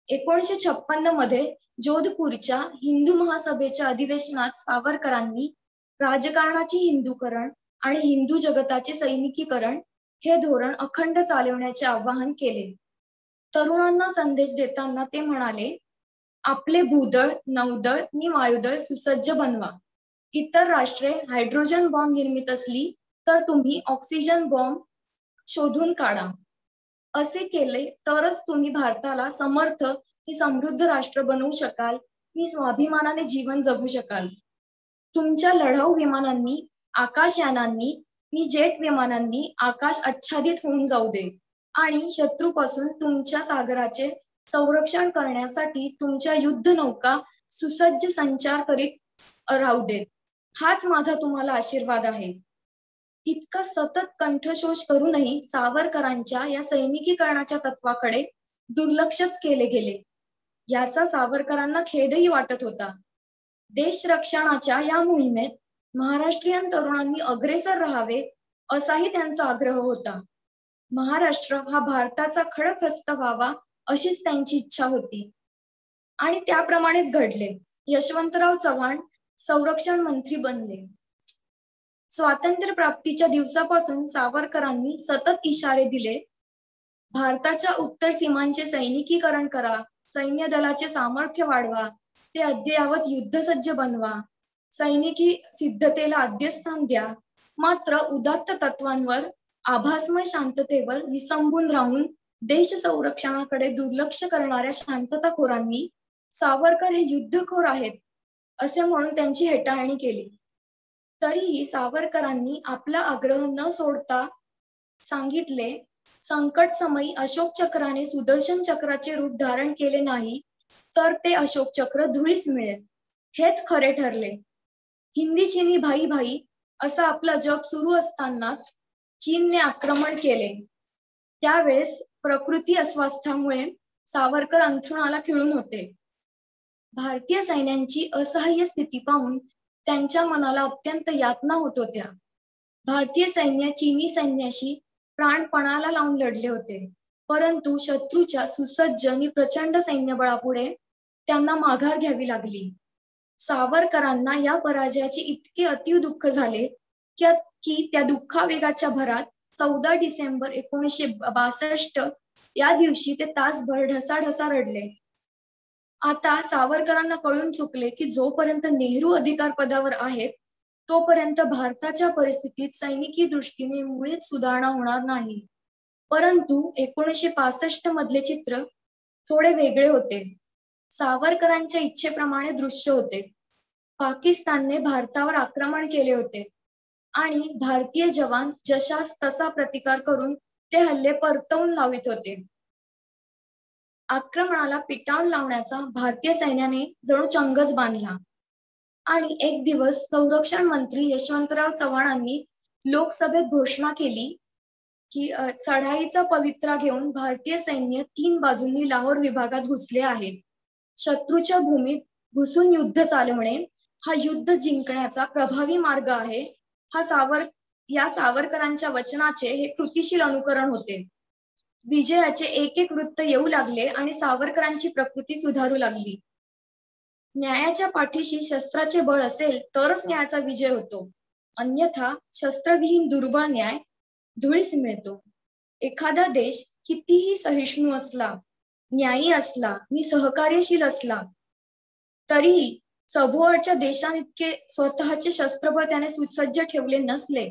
1956 मध्ये जोधपूरच्या हिंदू महासभेच्या अधिवेशनात सावरकरांनी राजकारणाचे हिंदूकरण आणि हिंदू जगताचे सैनिकीकरण हे धोरण अखंड चालवण्याचे आवाहन केले. तरुणांना संदेश देताना ते म्हणाले, आपले भूदळ, नौदळ आणि वायुदळ सुसज्ज बनवा. इतर राष्ट्रे हायड्रोजन बॉम्ब निर्मित असली तर तुम्ही ऑक्सिजन बॉम्ब शोधून काढा. असे केले तरच तुम्ही भारताला समर्थ आणि समृद्ध राष्ट्र बनवू शकाल आणि स्वाभिमानाने जीवन जगू शकाल. तुमच्या लढाऊ विमानांनी, आकाशयानांनी आणि जेट विमानांनी आकाश आच्छादित होऊन जाऊ दे आणि शत्रूपासून तुमच्या सागराचे संरक्षण करण्यासाठी तुमच्या युद्ध नौका सुसज्ज संचार करीत राहू देत. हाच माझा तुम्हाला आशीर्वाद आहे. इतका सतत कंठशोष करूनही सावरकरांच्या या सैनिकीकरणाच्या तत्वाकडे दुर्लक्षच केले गेले. याचा सावरकरांना खेदही वाटत होता. देश रक्षणाच्या या मोहिमेत महाराष्ट्रीयन तरुणांनी अग्रेसर राहावे असाही त्यांचा आग्रह होता. महाराष्ट्र हा भारताचा खडकहस्त व्हावा अशीच त्यांची इच्छा होती आणि त्याप्रमाणेच घडले. यशवंतराव चव्हाण संरक्षण मंत्री बनले. स्वातंत्र्य प्राप्तीच्या दिवसापासून सावरकरांनी सतत इशारे दिले, भारताच्या उत्तर सीमांचे सैनिकीकरण करा, सैन्य दलाचे सामर्थ्य वाढवा, ते अद्ययावत युद्धसज्ज बनवा, सैनिकी सिद्धतेला आद्यस्थान द्या. मात्र उदात्त तत्वांवर, आभासमय शांततेवर विसंबून राहून देश संरक्षणाकडे दुर्लक्ष करणाऱ्या शांतताखोरांनी सावरकर हे युद्धखोर आहेत असे म्हणून त्यांची हेटाळणी केली. तरीही सावरकरांनी आपला आग्रह न सोडता सांगितले, संकट समयी अशोक चक्राने सुदर्शन चक्राचे रूप धारण केले नाही तर ते अशोक चक्र धुळीस मिळेल. हेच खरे ठरले. हिंदी चीनी भाई भाई असं आपलं जग सुरू असतानाच चीनने आक्रमण केले. त्यावेळेस प्रकृती अस्वास्थ्यामुळे सावरकर अंथरुणाला खिळून होते. भारतीय सैन्यांची असहाय्य स्थिती पाहून त्यांच्या मनाला अत्यंत यातना होत होत्या. भारतीय सैन्य चीनी सैन्याशी प्राणपणाला लावून लढले होते, परंतु शत्रूच्या सुसज्ज आणि प्रचंड सैन्यबळापुढे त्यांना माघार घ्यावी लागली. सावरकरांना या पराजयाचे इतके अतीव दुःख झाले की त्या दुःखावेगाच्या भरात 14 डिसेंबर 1962 या दिवशी ते तासभर ढसाढसा रडले. आता सावरकरांना कळून चुकले की जोपर्यंत नेहरू अधिकार पदावर आहेत तोपर्यंत भारताच्या परिस्थितीत सैनिकी दृष्टीने मुळीच सुधारणा होणार नाही. परंतु 1965 मधले चित्र थोडे वेगळे होते. सावरकरांच्या इच्छेप्रमाणे दृश्य होते. पाकिस्तानने भारतावर आक्रमण केले होते आणि भारतीय जवान जशास तसा प्रतिकार करून ते हल्ले परतवून लावित होते. आक्रमणाला पिटाळून लावण्याचा भारतीय सैन्याने जणू चंगच बांधला आणि एक दिवस संरक्षण मंत्री यशवंतराव चव्हाणांनी लोकसभेत घोषणा केली की चढाईचा पवित्रा घेऊन भारतीय सैन्य 3 बाजूंनी लाहोर विभागात घुसले आहे. शत्रूच्या भूमीत घुसून युद्ध चालवणे हा युद्ध जिंकण्याचा प्रभावी मार्ग आहे. या सावरकरांच्या वचनाचे हे कृतीशील अनुकरण होते. विजयाचे एक एक वृत्त येऊ लागले आणि सावरकरांची प्रकृती सुधारू लागली. न्यायाच्या पाठीशी शस्त्राचे बळ असेल तरच न्यायाचा विजय होतो, अन्यथा शस्त्रविहीन दुर्बळ न्याय धुळीस मिळतो. एखादा देश कितीही सहिष्णू असला, न्यायी असला आणि सहकार्यशील असला तरीही सभोवरच्या देशांइतके स्वतःचे शस्त्रबळ त्याने सुसज्ज ठेवले नसले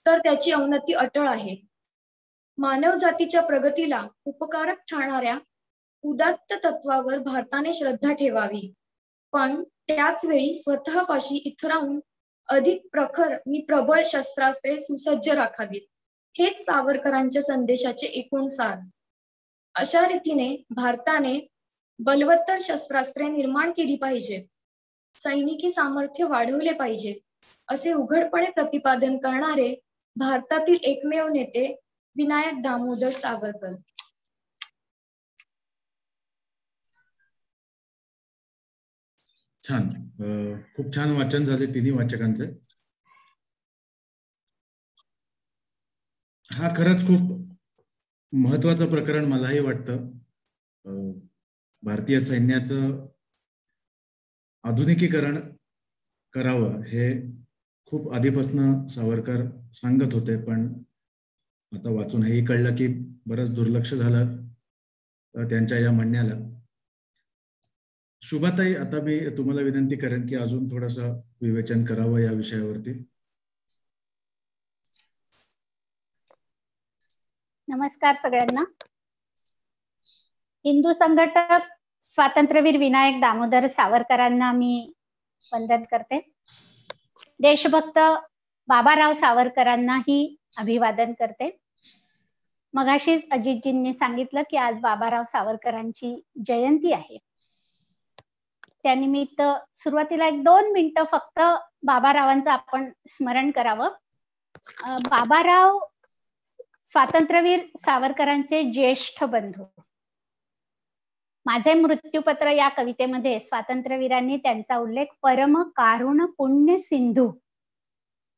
तर त्याची अवनती अटळ आहे. मानव जातीच्या प्रगतीला उपकारक ठरणाऱ्या उदात्त तत्वावर भारताने श्रद्धा ठेवावी, पण त्याच वेळी स्वतःपाशी इतरांहून अधिक प्रखर आणि प्रबळ शस्त्रास्त्रे सुसज्ज राखावीत. हेच सावरकरांच्या संदेशाचे एकूण सार. अशा रीतीने भारताने बलवत्तर शस्त्रास्त्रे निर्माण केली पाहिजेत, सैनिकी सामर्थ्य वाढवले पाहिजे, असे उघडपणे प्रतिपादन करणारे भारतातील एकमेव नेते विनायक दामोदर सावरकर. छान. खूप छान वाचन झाले तिन्ही वाचकांचे. हा खरंच खूप महत्वाचं प्रकरण मलाही वाटतं. भारतीय सैन्याचं आधुनिकीकरण करावं हे खूप आधीपासून सावरकर सांगत होते, पण आता वाचून हेही कळलं की बरंच दुर्लक्ष झालं त्यांच्या या म्हणण्याला. शुभाताई, आता मी तुम्हाला विनंती करेन की अजून थोडंसं विवेचन करावं या विषयावरती. नमस्कार सगळ्यांना. हिंदू संघटक स्वातंत्र्यवीर विनायक दामोदर सावरकरांना मी वंदन करते. देशभक्त बाबाराव सावरकरांनाही अभिवादन करते. मगाशीच अजितजींनी सांगितलं की आज बाबाराव सावरकरांची जयंती आहे. त्यानिमित्त सुरुवातीला 1-2 मिनिटं फक्त बाबारावांचं आपण स्मरण करावं. बाबाराव स्वातंत्र्यवीर सावरकरांचे ज्येष्ठ बंधू. माझे मृत्यूपत्र या कवितेमध्ये स्वातंत्र्यवीरांनी त्यांचा उल्लेख परम कारुण पुण्य सिंधू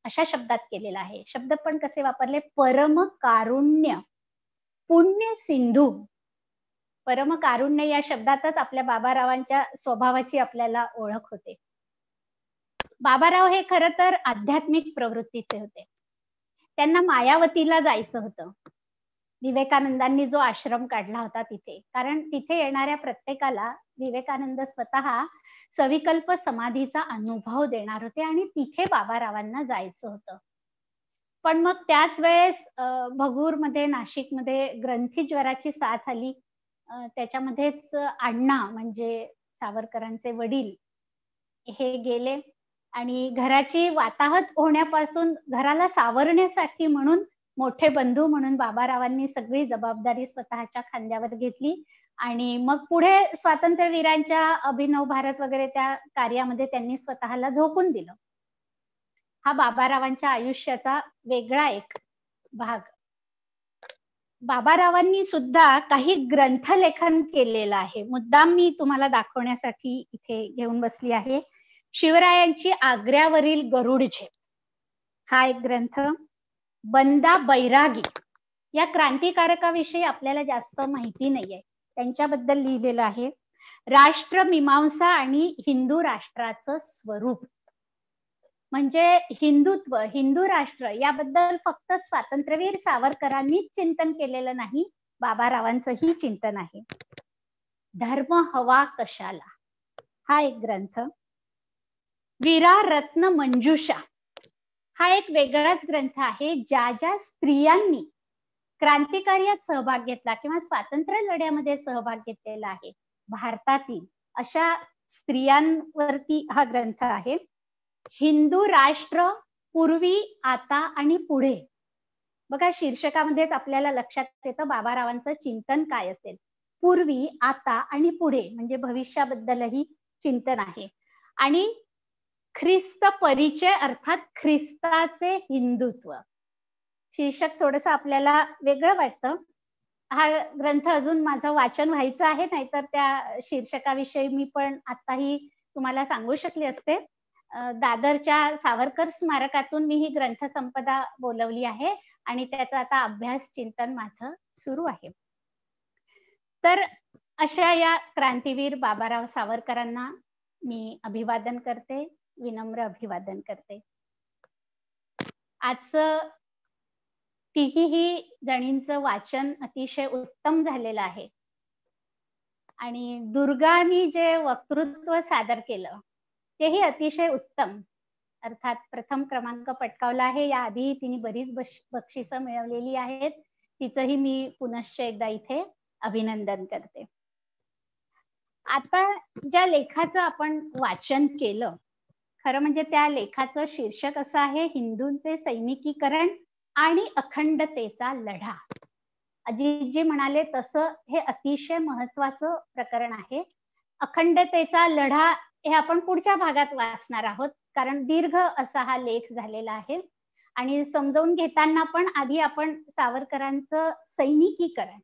अशा शब्दात केलेला आहे. शब्द पण कसे वापरले? परम कारुण्य पुण्य सिंधू. परम कारुण्य या शब्दातच आपल्या बाबारावांच्या स्वभावाची आपल्याला ओळख होते. बाबाराव हे खरं तर आध्यात्मिक प्रवृत्तीचे होते. त्यांना मायावतीला जायचं होतं. विवेकानंदांनी जो आश्रम काढला होता तिथे, कारण तिथे येणाऱ्या प्रत्येकाला विवेकानंद स्वतः सविकल्प समाधीचा अनुभव देणार होते आणि तिथे बाबारावांना जायचं होतं. पण मग त्याच वेळेस भगूरमध्ये, नाशिकमध्ये ग्रंथी ज्वराची साथ आली. त्याच्यामध्येच अण्णा म्हणजे सावरकरांचे वडील हे गेले आणि घराची वाताहत होण्यापासून घराला सावरण्यासाठी म्हणून मोठे बंधू म्हणून बाबारावांनी सगळी जबाबदारी स्वतःच्या खांद्यावर घेतली आणि मग पुढे स्वातंत्र्यवीरांच्या अभिनव भारत वगैरे त्या कार्यामध्ये त्यांनी स्वतःला झोकून दिलं. हा बाबारावांच्या आयुष्याचा वेगळा एक भाग. बाबारावांनी सुद्धा काही ग्रंथलेखन केलेलं आहे. मुद्दाम मी तुम्हाला दाखवण्यासाठी इथे घेऊन बसली आहे. शिवरायांची आग्र्यावरील गरुड झेप हा एक ग्रंथ. बंदा बैरागी या क्रांतिकारकाविषयी आपल्याला जास्त माहिती नाहीये, त्यांच्याबद्दल लिहिलेलं आहे. राष्ट्रमीमांसा आणि हिंदू राष्ट्राचं स्वरूप म्हणजे हिंदुत्व, हिंदू राष्ट्र याबद्दल फक्त स्वातंत्र्यवीर सावरकरांनीच चिंतन केलेलं नाही, बाबारावांचंही चिंतन आहे. धर्म हवा कशाला हा एक ग्रंथ. वीरा रत्न मंजुषा हा एक वेगळाच ग्रंथ आहे. ज्या ज्या स्त्रियांनी क्रांतिकार्यात सहभाग घेतला किंवा स्वातंत्र्य लढ्यामध्ये सहभाग घेतलेला आहे भारतातील अशा स्त्रियांवरती हा ग्रंथ आहे. हिंदू राष्ट्र पूर्वी, आता आणि पुढे. बघा शीर्षकामध्येच आपल्याला लक्षात येतं बाबारावांचं चिंतन काय असेल. पूर्वी, आता आणि पुढे म्हणजे भविष्याबद्दलही चिंतन आहे. आणि ख्रिस्त परिचय अर्थात ख्रिस्ताचे हिंदुत्व. शीर्षक थोडस आपल्याला वेगळं वाटतं. हा ग्रंथ अजून माझं वाचन व्हायचं आहे, नाहीतर त्या शीर्षकाविषयी मी पण आताही तुम्हाला सांगू शकले असते. दादरच्या सावरकर स्मारकातून मी ही ग्रंथसंपदा बोलवली आहे आणि त्याचा आता अभ्यास चिंतन माझं सुरू आहे. तर अशा या क्रांतीवीर बाबाराव सावरकरांना मी अभिवादन करते, विनम्र अभिवादन करते. आजचं तिघीही जणींचं वाचन अतिशय उत्तम झालेलं आहे आणि दुर्गानी जे वक्तृत्व सादर केलं तेही अतिशय उत्तम. अर्थात प्रथम क्रमांक पटकावला आहे. याआधी तिने बरीच बक्षिसं मिळवलेली आहेत. तिचंही मी पुनश्च एकदा इथे अभिनंदन करते. आता ज्या लेखाचं आपण वाचन केलं, खरं म्हणजे त्या लेखाचं शीर्षक असं आहे, हिंदूंचे सैनिकीकरण आणि अखंडतेचा लढा. अजितजी म्हणाले तसं हे अतिशय महत्वाचं प्रकरण आहे. अखंडतेचा लढा हे आपण पुढच्या भागात वाचणार आहोत, कारण दीर्घ असा हा लेख झालेला आहे. आणि समजावून घेताना पण आधी आपण सावरकरांचं सैनिकीकरण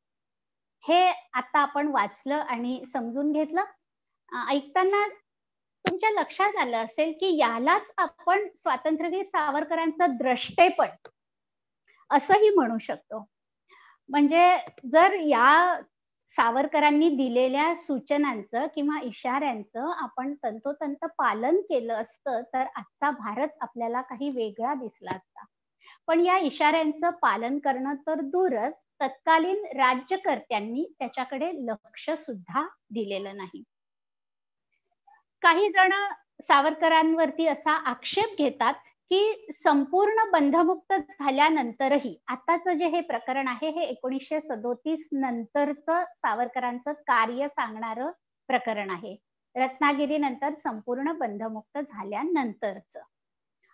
हे आता आपण वाचलं आणि समजून घेतलं. ऐकताना तुमच्या लक्षात आलं असेल की यालाच आपण स्वातंत्र्यवीर सावरकरांचं द्रष्टेपण असंही म्हणू शकतो. म्हणजे जर या सावरकरांनी दिलेल्या सूचनांचं किंवा इशाऱ्यांचं आपण तंतोतंत पालन केलं असतं तर आजचा भारत आपल्याला काही वेगळा दिसला असता. पण या इशाऱ्यांचं पालन करणं तर दूरच, तत्कालीन राज्यकर्त्यांनी त्याच्याकडे लक्ष सुद्धा दिलेलं नाही. काही जण सावरकरांवरती असा आक्षेप घेतात की संपूर्ण बंधमुक्त झाल्यानंतरही आताचं जे हे प्रकरण आहे हे 1937 नंतरचं सावरकरांचं कार्य सांगणारं प्रकरण आहे. रत्नागिरी नंतर संपूर्ण बंधमुक्त झाल्यानंतरचं.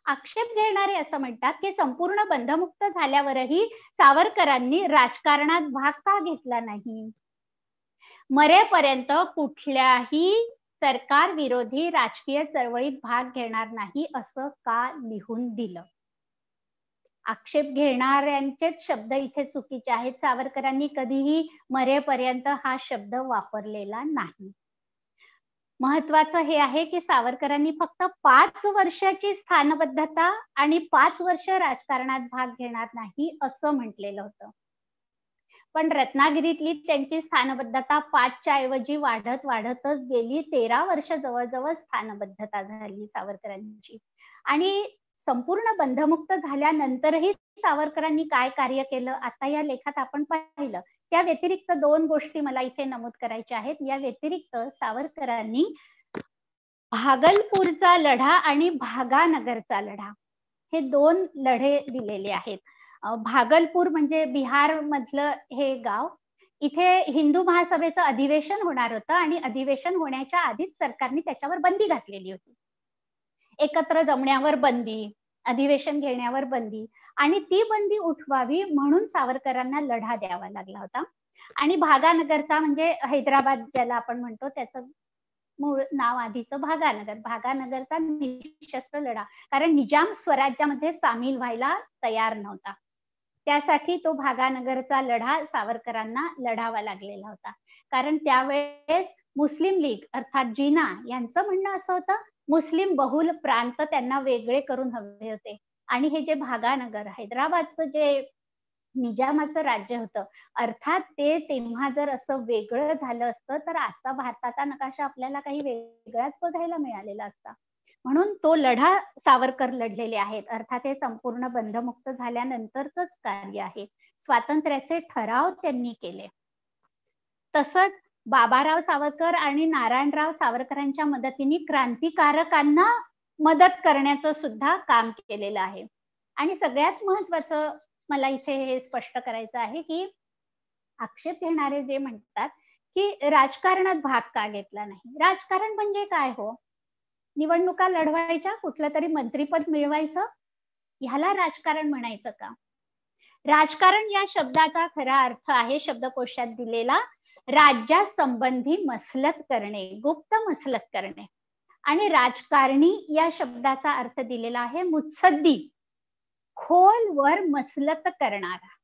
आक्षेप घेणारे असं म्हणतात की संपूर्ण बंधमुक्त झाल्यावरही सावरकरांनी राजकारणात भाग का घेतला नाही? मरेपर्यंत कुठल्याही सरकार विरोधी राजकीय चळवळीत भाग घेणार नाही असं का लिहून दिलं? आक्षेप घेणाऱ्यांचेच शब्द इथे चुकीचे आहेत. सावरकरांनी कधीही मरेपर्यंत हा शब्द वापरलेला नाही. महत्वाचं हे आहे की सावरकरांनी फक्त 5 वर्षाची स्थानबद्धता आणि 5 वर्ष राजकारणात भाग घेणार नाही असं म्हटलेलं होतं. पण रत्नागिरीतली त्यांची स्थानबद्धता 5च्या ऐवजी वाढतच गेली. 13 वर्ष जवळजवळ स्थानबद्धता झाली सावरकरांची. आणि संपूर्ण बंधमुक्त झाल्यानंतरही सावरकरांनी काय कार्य केलं आता या लेखात आपण पाहिलं. त्या व्यतिरिक्त 2 गोष्टी मला इथे नमूद करायच्या आहेत. या व्यतिरिक्त सावरकरांनी भागलपूरचा लढा आणि भागानगरचा लढा हे 2 लढे दिलेले आहेत. भागलपूर म्हणजे बिहार मधलं हे गाव. इथे हिंदू महासभेचं अधिवेशन होणार होतं आणि अधिवेशन होण्याच्या आधीच सरकारने त्याच्यावर बंदी घातलेली होती. एकत्र जमण्यावर बंदी, अधिवेशन घेण्यावर बंदी, आणि ती बंदी उठवावी म्हणून सावरकरांना लढा द्यावा लागला होता. आणि भागानगरचा म्हणजे हैदराबाद ज्याला आपण म्हणतो त्याचं मूळ नाव आधीचं भागानगर. भागानगरचा निशस्त्र लढा, कारण निजाम स्वराज्यामध्ये सामील व्हायला तयार नव्हता. त्यासाठी तो भागानगरचा लढा सावरकरांना लढावा लागलेला होता. कारण त्यावेळेस मुस्लिम लीग अर्थात जिना यांचं म्हणणं असं होतं मुस्लिम बहुल प्रांत त्यांना वेगळे करून हवे होते. आणि हे जे भागानगर हैदराबादचं जे निजामाचं राज्य होतं, अर्थात ते तेव्हा जर असं वेगळं झालं असतं तर आजचा भारताचा नकाशा आपल्याला काही वेगळाच बघायला मिळालेला असता. म्हणून तो लढा सावरकर लढलेले आहेत. अर्थात हे संपूर्ण बंधमुक्त झाल्यानंतरच कार्य आहे. स्वातंत्र्याचे ठराव त्यांनी केले. तसंच बाबाराव सावरकर आणि नारायणराव सावरकरांच्या मदतीने क्रांतिकारकांना मदत करण्याचं सुद्धा काम केलेलं आहे. आणि सगळ्यात महत्वाचं मला इथे हे स्पष्ट करायचं आहे की आक्षेप घेणारे जे म्हणतात की राजकारणात भाग का घेतला नाही. राजकारण म्हणजे काय हो? निवडणुका लढवायच्या, कुठलं तरी मंत्रीपद मिळवायचं, ह्याला राजकारण म्हणायचं का? राजकारण या शब्दाचा खरा अर्थ आहे शब्दकोशात दिलेला राज्या संबंधी मसलत करणे, गुप्त मसलत करणे. आणि राजकारणी या शब्दाचा अर्थ दिलेला आहे मुत्सद्दी, खोलवर मसलत करणारा.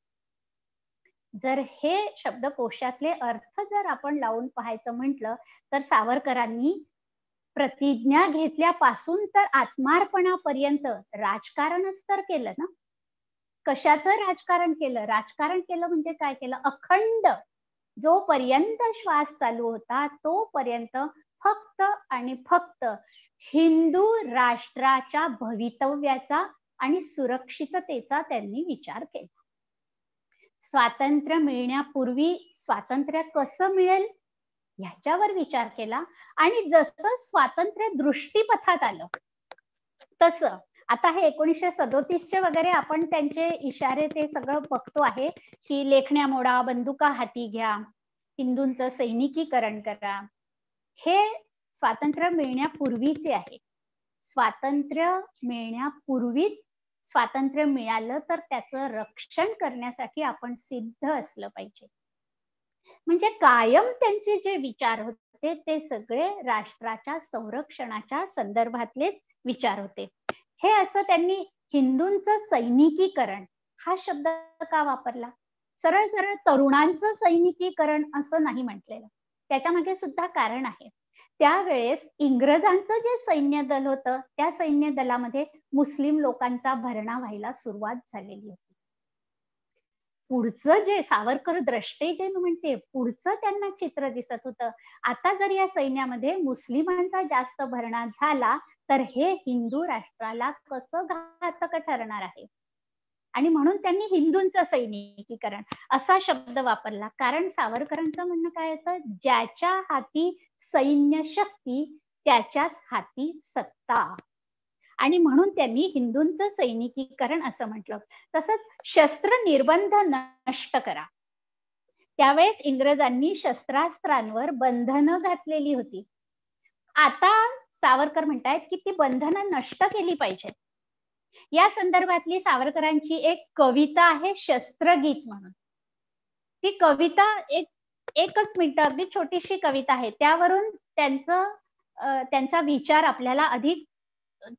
जर हे शब्दकोशातले अर्थ जर आपण लावून पाहायचं म्हटलं तर सावरकरांनी प्रतिज्ञा घेतल्यापासून तर आत्मार्पणापर्यंत राजकारणच तर केलं ना. कशाचं राजकारण केलं? राजकारण केलं म्हणजे काय केलं? अखंड जोपर्यंत श्वास चालू होता तोपर्यंत फक्त आणि फक्त हिंदू राष्ट्राच्या भवितव्याचा आणि सुरक्षिततेचा त्यांनी विचार केला. स्वातंत्र्य मिळण्यापूर्वी स्वातंत्र्य कसं मिळेल ह्याच्यावर विचार केला. आणि जसं स्वातंत्र्य दृष्टीपथात आलं तसं आता हे 1937चे वगैरे आपण त्यांचे इशारे ते सगळं बघतो आहे की लेखण्या मोडा, बंदुका हाती घ्या, हिंदूंचं सैनिकीकरण करा. हे स्वातंत्र्य मिळण्यापूर्वीचे आहे. स्वातंत्र्य मिळण्यापूर्वीच स्वातंत्र्य मिळालं तर त्याचं रक्षण करण्यासाठी आपण सिद्ध असलं पाहिजे. म्हणजे कायम त्यांचे जे विचार होते ते सगळे राष्ट्राच्या संरक्षणाच्या संदर्भातलेच विचार होते. हे असं त्यांनी हिंदूंचं सैनिकीकरण हा शब्द का वापरला? सरळ सरळ तरुणांचं सैनिकीकरण असं नाही म्हटलेलं. त्याच्या मागे सुद्धा कारण आहे. त्यावेळेस इंग्रजांचं जे सैन्य दल होतं त्या सैन्य दलामध्ये मुस्लिम लोकांचा भरणा व्हायला सुरुवात झालेली होती. पुढचं जे सावरकर द्रष्टे जे म्हणते पुढचं त्यांना चित्र दिसत होतं. आता जर या सैन्यामध्ये मुस्लिमांचा जास्त भरणा झाला तर हे हिंदू राष्ट्राला कसं घातक ठरणार आहे. आणि म्हणून त्यांनी हिंदूंचं सैनिकीकरण असा शब्द वापरला. कारण सावरकरांचं म्हणणं काय होतं, ज्याच्या हाती सैन्य शक्ती त्याच्याच हाती सत्ता. आणि म्हणून त्यांनी हिंदूंचं सैनिकीकरण असं म्हटलं. तसंच शस्त्र निर्बंध नष्ट करा. त्यावेळेस इंग्रजांनी शस्त्रास्त्रांवर बंधनं घातलेली होती. आता सावरकर म्हणतायत की ती बंधनं नष्ट केली पाहिजेत. या संदर्भातली सावरकरांची एक कविता आहे शस्त्रगीत म्हणून. ती कविता एकच मिनिट अगदी छोटीशी कविता आहे. त्यावरून त्यांचा विचार आपल्याला अधिक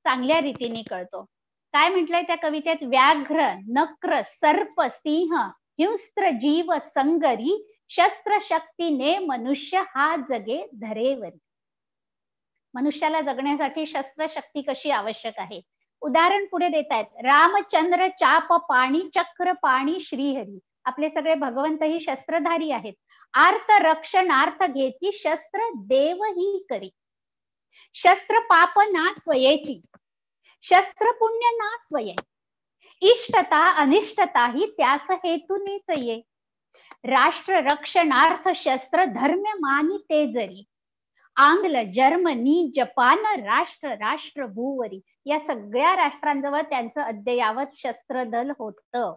चांगल्या रीतीने कळतो. काय म्हटलंय त्या कवितेत? व्याघ्र, नक्र, सर्प, सिंह, हिंस्त्र, जीव, संगरी, शस्त्र शक्तीने मनुष्य हा जगे धरेवरी. मनुष्याला जगण्यासाठी शस्त्र शक्ती कशी आवश्यक आहे. उदाहरण पुढे देत आहेत. रामचंद्र चाप पाणी, चक्र पाणी, श्रीहरी. आपले सगळे भगवंत ही शस्त्रधारी आहेत. आर्त रक्षणार्थ घेती शस्त्र देव ही करी. शस्त्र पाप ना स्वयेची, शस्त्र पुण्य ना स्वये. इष्टता अनिष्टता ही त्यास हेतूनेच ये. राष्ट्र रक्षणार्थ शस्त्र धर्म मानी ते जरी. आंग्ल, जर्मनी, जपान, राष्ट्र भूवरी. या सगळ्या राष्ट्रांजवळ त्यांचं अद्ययावत शस्त्रदल होतं.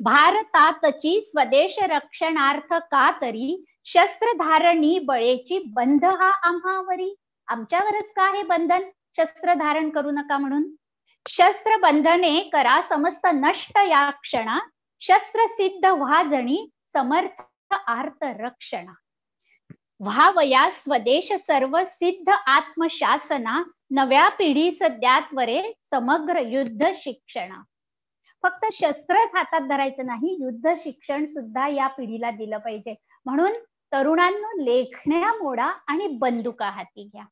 भारतातची स्वदेश रक्षणार्थ का तरी शस्त्र धारणी बळेची बंध हा आम्हावरी. आमच्यावरच का हे बंधन, शस्त्र धारण करू नका म्हणून. शस्त्र बंधने करा समस्त नष्ट या क्षणा. शस्त्र सिद्ध व्हा जणी समर्थ आर्त रक्षणा. व्हावया स्वदेश सर्व सिद्ध आत्मशासना. नव्या पिढीस द्यात्वरे समग्र युद्ध शिक्षणा. फक्त शस्त्रच हातात धरायचं नाही, युद्ध शिक्षण सुद्धा या पिढीला दिलं पाहिजे. म्हणून तरुणांनो लेखण्या मोडा आणि बंदुका हाती घ्या.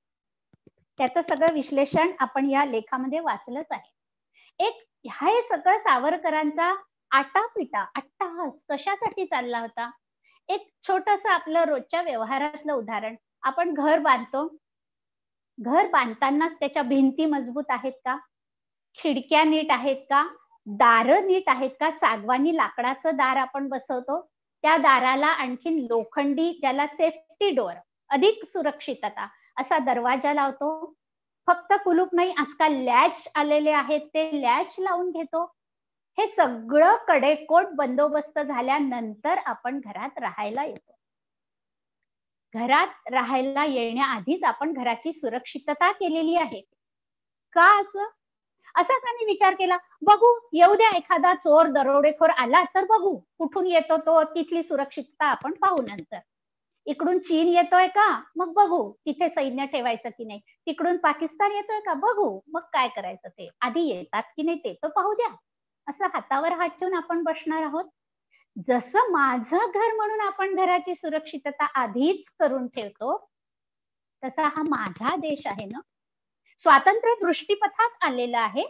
त्याचं सगळं विश्लेषण आपण या लेखामध्ये वाचलंच आहे. हे सगळं सावरकरांचा आटापिटा अट्टाहास कशासाठी चालला होता. एक छोटस आपलं रोजच्या व्यवहारातलं उदाहरण. आपण घर बांधतो. घर बांधतानाच त्याच्या भिंती मजबूत आहेत का, खिडक्या नीट आहेत का, दारं नीट आहेत का. सागवानी लाकडाचं दार आपण बसवतो, त्या दाराला आणखीन लोखंडी, त्याला सेफ्टी डोअर, अधिक सुरक्षितता असा दरवाजा लावतो. फक्त कुलूप नाही, आजकाल लॅच आलेले आहेत, ते लॅच लावून घेतो. हे सगळं कडेकोट बंदोबस्त झाल्यानंतर आपण घरात राहायला येतो. घरात राहायला येण्याआधीच आपण घराची सुरक्षितता केलेली आहे का? असा त्यांनी विचार केला. बघू, येऊ द्या, एखादा चोर दरोडेखोर आला तर बघू कुठून येतो तो, तिथली सुरक्षितता आपण पाहू नंतर. इकडून चीन येतोय का, मग बघू तिथे सैन्य ठेवायचं की नाही. तिकडून पाकिस्तान येतोय का, बघू मग काय करायचं ते. आधी येतात की नाही ते तर पाहू द्या. असं हातावर हात ठेवून आपण बसणार आहोत. जसं माझं घर म्हणून आपण घराची सुरक्षितता आधीच करून ठेवतो, तसा हा माझा देश आहे ना. स्वातंत्र्य दृष्टीपथात आलेलं आहे.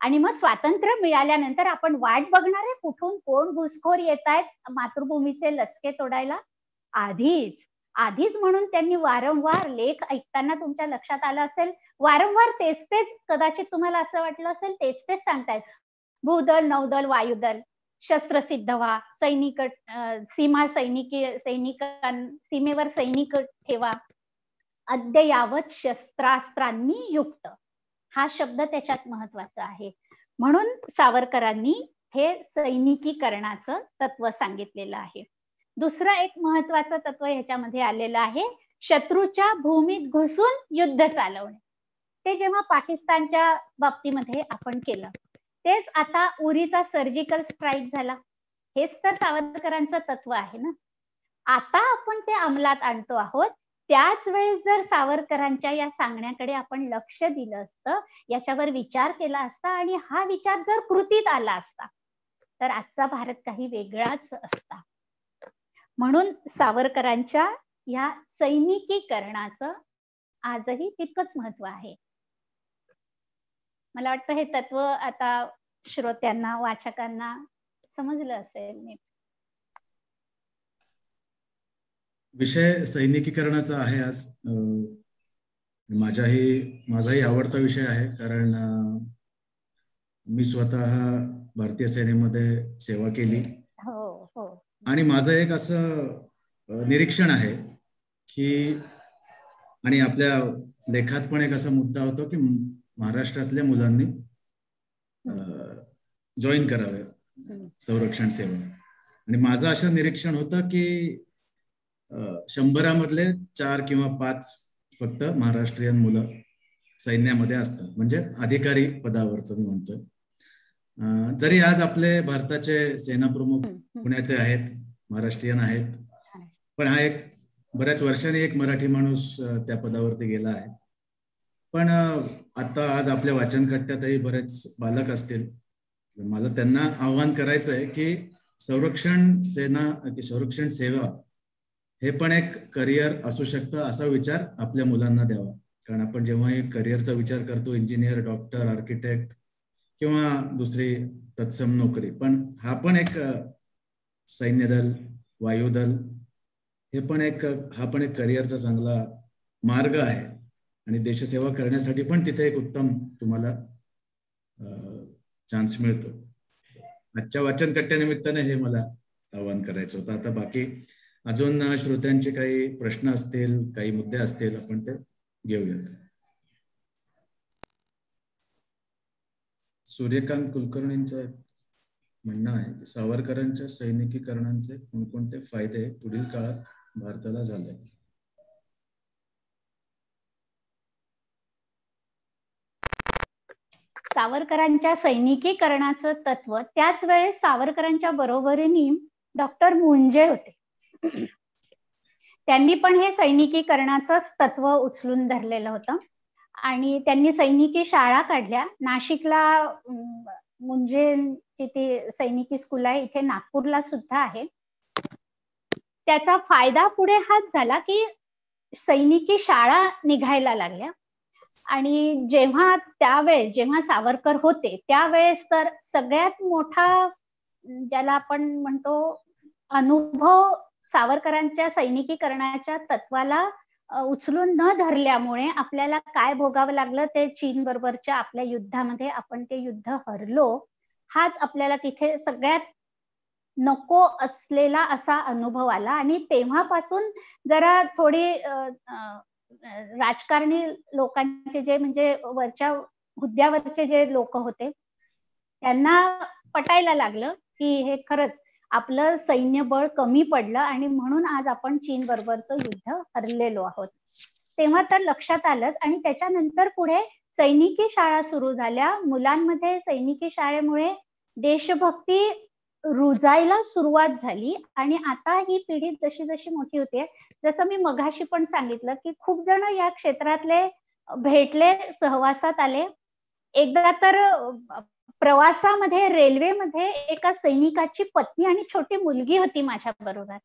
आणि मग स्वातंत्र्य मिळाल्यानंतर आपण वाट बघणार आहे कुठून कोण घुसखोर येत आहेत मातृभूमीचे लचके तोडायला. आधीच आधीच म्हणून त्यांनी वारंवार लेख ऐकताना तुमच्या लक्षात आलं असेल, वारंवार तेच तेच कदाचित तुम्हाला असं वाटलं असेल तेच तेच सांगतायत. भूदल, नौदल, वायुदल, शस्त्रसिद्ध व्हा, सैनिक सीमेवर सैनिक ठेवा, अद्ययावत शस्त्रास्त्रांनी युक्त. हा शब्द त्याच्यात महत्वाचा आहे. म्हणून सावरकरांनी हे सैनिकीकरणाचं तत्व सांगितलेलं आहे. दुसरं एक महत्वाचं तत्व ह्याच्यामध्ये आलेलं आहे, शत्रूच्या भूमीत घुसून युद्ध चालवणे. ते जेव्हा पाकिस्तानच्या बाबतीमध्ये आपण केलं, तेच आता उरीचा सर्जिकल स्ट्राईक झाला. हेच तर सावरकरांचं तत्व आहे ना. आता आपण ते अंमलात आणतो आहोत. त्याच वेळेस जर सावरकरांच्या या सांगण्याकडे आपण लक्ष दिलं असतं, याच्यावर विचार केला असता आणि हा विचार जर कृतीत आला असता, तर आजचा भारत काही वेगळाच असता. म्हणून सावरकरांच्या या सैनिकीकरणाचं आजही तितकंच महत्व आहे. मला वाटतं हे तत्व आता श्रोत्यांना, वाचकांना समजलं असेल. विषय सैनिकीकरणाचा आहे आज. माझाही आवडता विषय आहे, कारण मी स्वतः भारतीय सेनेमध्ये सेवा केली. आणि माझं एक असं निरीक्षण आहे की, आणि आपल्या लेखात पण एक असा मुद्दा होतो की महाराष्ट्रातल्या मुलांनी जॉईन करावे संरक्षण सेवा. आणि माझं असं निरीक्षण होतं की 100 मधले 4 किंवा 5 फक्त महाराष्ट्रीयन मुलं सैन्यामध्ये असतात, म्हणजे अधिकारी पदावरचं मी म्हणतोय. जरी आज आपले भारताचे सेनाप्रमुख पुण्याचे आहेत, महाराष्ट्रीयन आहेत, पण हा एक बऱ्याच वर्षांनी एक मराठी माणूस त्या पदावरती गेला आहे. पण आता आज आपल्या वाचनकट्ट्यातही बरेच बालक असतील. मला त्यांना आव्हान करायचं आहे की संरक्षण सेवा हे पण एक करिअर असू शकतं, असा विचार आपल्या मुलांना द्यावा. कारण आपण जेव्हा एक करिअरचा विचार करतो, इंजिनियर, डॉक्टर, आर्किटेक्ट किंवा दुसरी तत्सम नोकरी, पण हा पण एक सैन्यदल, वायुदल, हा पण एक करिअरचा चांगला मार्ग आहे. आणि देशसेवा करण्यासाठी पण तिथे एक उत्तम तुम्हाला चान्स मिळतो. आजच्या वाचन कट्ट्यानिमित्ताने हे मला आवाहन करायचं होतं. आता बाकी अजून श्रोत्यांचे काही प्रश्न असतील, काही मुद्दे असतील, आपण ते घेऊयात. सूर्यकांत कुलकर्णींचं म्हणणं आहे की सावरकरांच्या सैनिकीकरणाचे कोणकोणते फायदे पुढील काळात भारताला झाले? सावरकरांच्या सैनिकीकरणाचं तत्व, त्याच वेळेस सावरकरांच्या बरोबरीने डॉक्टर मुंजे होते. त्यांनी पण हे सैनिकीकरणाचंच तत्व उचलून धरलेलं होतं आणि त्यांनी सैनिकी शाळा काढल्या. नाशिकला मुंजेंची ती सैनिकी स्कूल आहे, इथे नागपूरला सुद्धा आहे. त्याचा फायदा पुढे हाच झाला की सैनिकी शाळा निघायला लागल्या. आणि जेव्हा सावरकर होते त्यावेळेस तर सगळ्यात मोठा ज्याला आपण म्हणतो अनुभव सावरकरांच्या सैनिकीकरणाच्या तत्वाला उचलून न धरल्यामुळे आपल्याला काय भोगावं लागलं, ते चीन बरोबरच्या आपल्या युद्धामध्ये आपण ते युद्ध हरलो, हाच आपल्याला तिथे सगळ्यात नको असलेला असा अनुभव आला. आणि तेव्हापासून जरा थोडी राजकारणी लोकांचे जे म्हणजे वरच्या हुद्द्यावरचे जे लोक होते, त्यांना पटायला लागलं की हे खरंच आपलं सैन्यबळ कमी पडलं आणि म्हणून आज आपण चीन बरोबरचं युद्ध हरलेलो आहोत. तेव्हा तर लक्षात आलंच. आणि त्याच्यानंतर पुढे सैनिकी शाळा सुरू झाल्या. मुलांमध्ये सैनिकी शाळेमुळे देशभक्ती रुजायला सुरुवात झाली. आणि आता ही पिढी जशी जशी मोठी होते, जसं मी मगाशी पण सांगितलं की खूप जण या क्षेत्रातले भेटले, सहवासात आले. एकदा तर प्रवासामध्ये रेल्वेमध्ये एका सैनिकाची पत्नी आणि छोटी मुलगी होती माझ्या बरोबर.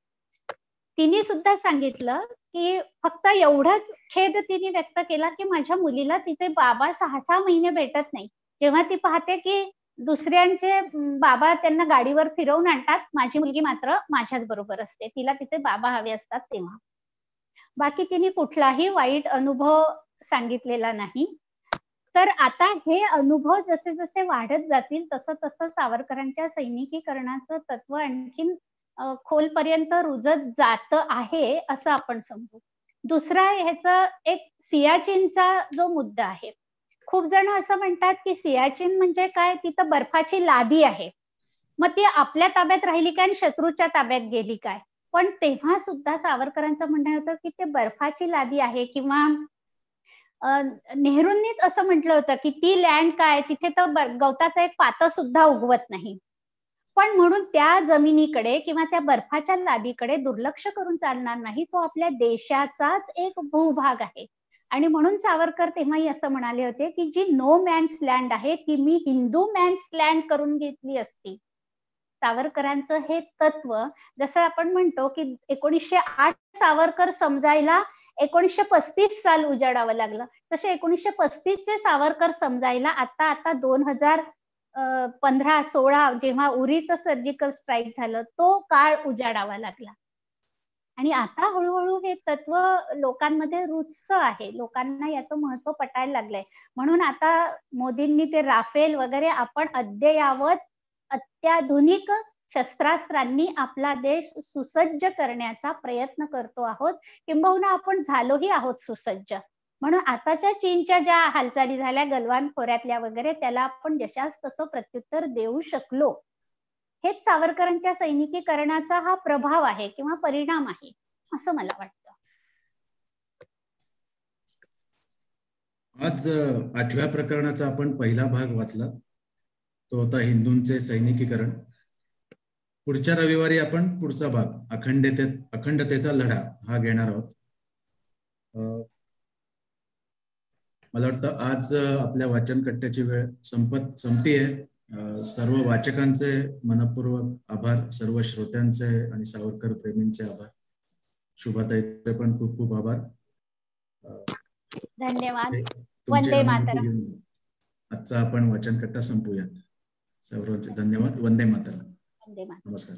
तिने सुद्धा सांगितलं की फक्त एवढंच खेद तिने व्यक्त केला की माझ्या मुलीला तिचे बाबा 6-6 महिने भेटत नाही. जेव्हा ती पाहते की दुसऱ्यांचे बाबा त्यांना गाडीवर फिरवून आणतात, माझी मुलगी मात्र माझ्याच बरोबर असते, तिला तिचे बाबा हवे असतात तेव्हा. बाकी तिने कुठलाही वाईट अनुभव सांगितलेला नाही. तर आता हे अनुभव जसे जसे वाढत जातील तसं तसं सावरकरांच्या सैनिकीकरणाचं तत्व आणखीन खोलपर्यंत रुजत जात आहे असं आपण समजू. दुसरा ह्याचा एक सियाचीनचा जो मुद्दा आहे. खूप जण असं म्हणतात की सियाचीन म्हणजे काय, तिथं बर्फाची लादी आहे, मग ती आपल्या ताब्यात राहिली काय आणि शत्रूच्या ताब्यात गेली काय. पण तेव्हा सुद्धा सावरकरांचं म्हणणं होतं की ते बर्फाची लादी आहे, किंवा नेहरूंनीच असं म्हटलं होतं की ती लँड काय, तिथे तर गवताचं एक पातं सुद्धा उगवत नाही. पण म्हणून त्या जमिनीकडे किंवा त्या बर्फाच्या लादीकडे दुर्लक्ष करून चालणार नाही. तो आपल्या देशाचाच एक भूभाग आहे. आणि म्हणून सावरकर तेव्हाही असं म्हणाले होते की जी नो मॅन्स लँड आहे ती मी हिंदू मॅन्स लँड करून घेतली असती. सावरकरांचं हे तत्व, जसं आपण म्हणतो की 1908 सावरकर समजायला 1935 साल उजाडावं लागलं, तसे 1935चे सावरकर समजायला आता 2015-16 जेव्हा उरीचं सर्जिकल स्ट्राईक झालं तो काळ उजाडावा लागला. आणि आता हळूहळू हे तत्व लोकांमध्ये रुजतं आहे, लोकांना याचं महत्व पटायला लागलंय. म्हणून आता मोदींनी ते राफेल वगैरे आपण अद्ययावत अत्याधुनिक शस्त्रास्त्रांनी आपला देश सुसज्ज करण्याचा प्रयत्न करतो आहोत, किंबहुना आपण झालोही आहोत सुसज्ज. म्हणून आताच्या चीनच्या ज्या हालचाली झाल्या गलवान खोऱ्यातल्या वगैरे, त्याला आपण जशास तसं प्रत्युत्तर देऊ शकलो. हेच सावरकरांच्या सैनिकीकरणाचा हा प्रभाव आहे किंवा परिणाम आहे असं मला वाटतं. आज 8व्या प्रकरणाचा आपण पहिला भाग वाचला, तो होता हिंदूंचे सैनिकीकरण. पुढच्या रविवारी आपण पुढचा भाग अखंडतेचा लढा हा घेणार आहोत. मला वाटतं आज आपल्या वाचनकट्ट्याची वेळ संपतीये. सर्व वाचकांचे मनपूर्वक आभार, सर्व श्रोत्यांचे आणि सावरकर प्रेमींचे आभार. शुभाताईचे पण खूप खूप आभार. धन्यवाद. वंदे मातरम. आजचा आपण वाचनकट्टा संपूयात. सर्वांचे धन्यवाद. वंदे मातरम. वंदे मातरम. नमस्कार.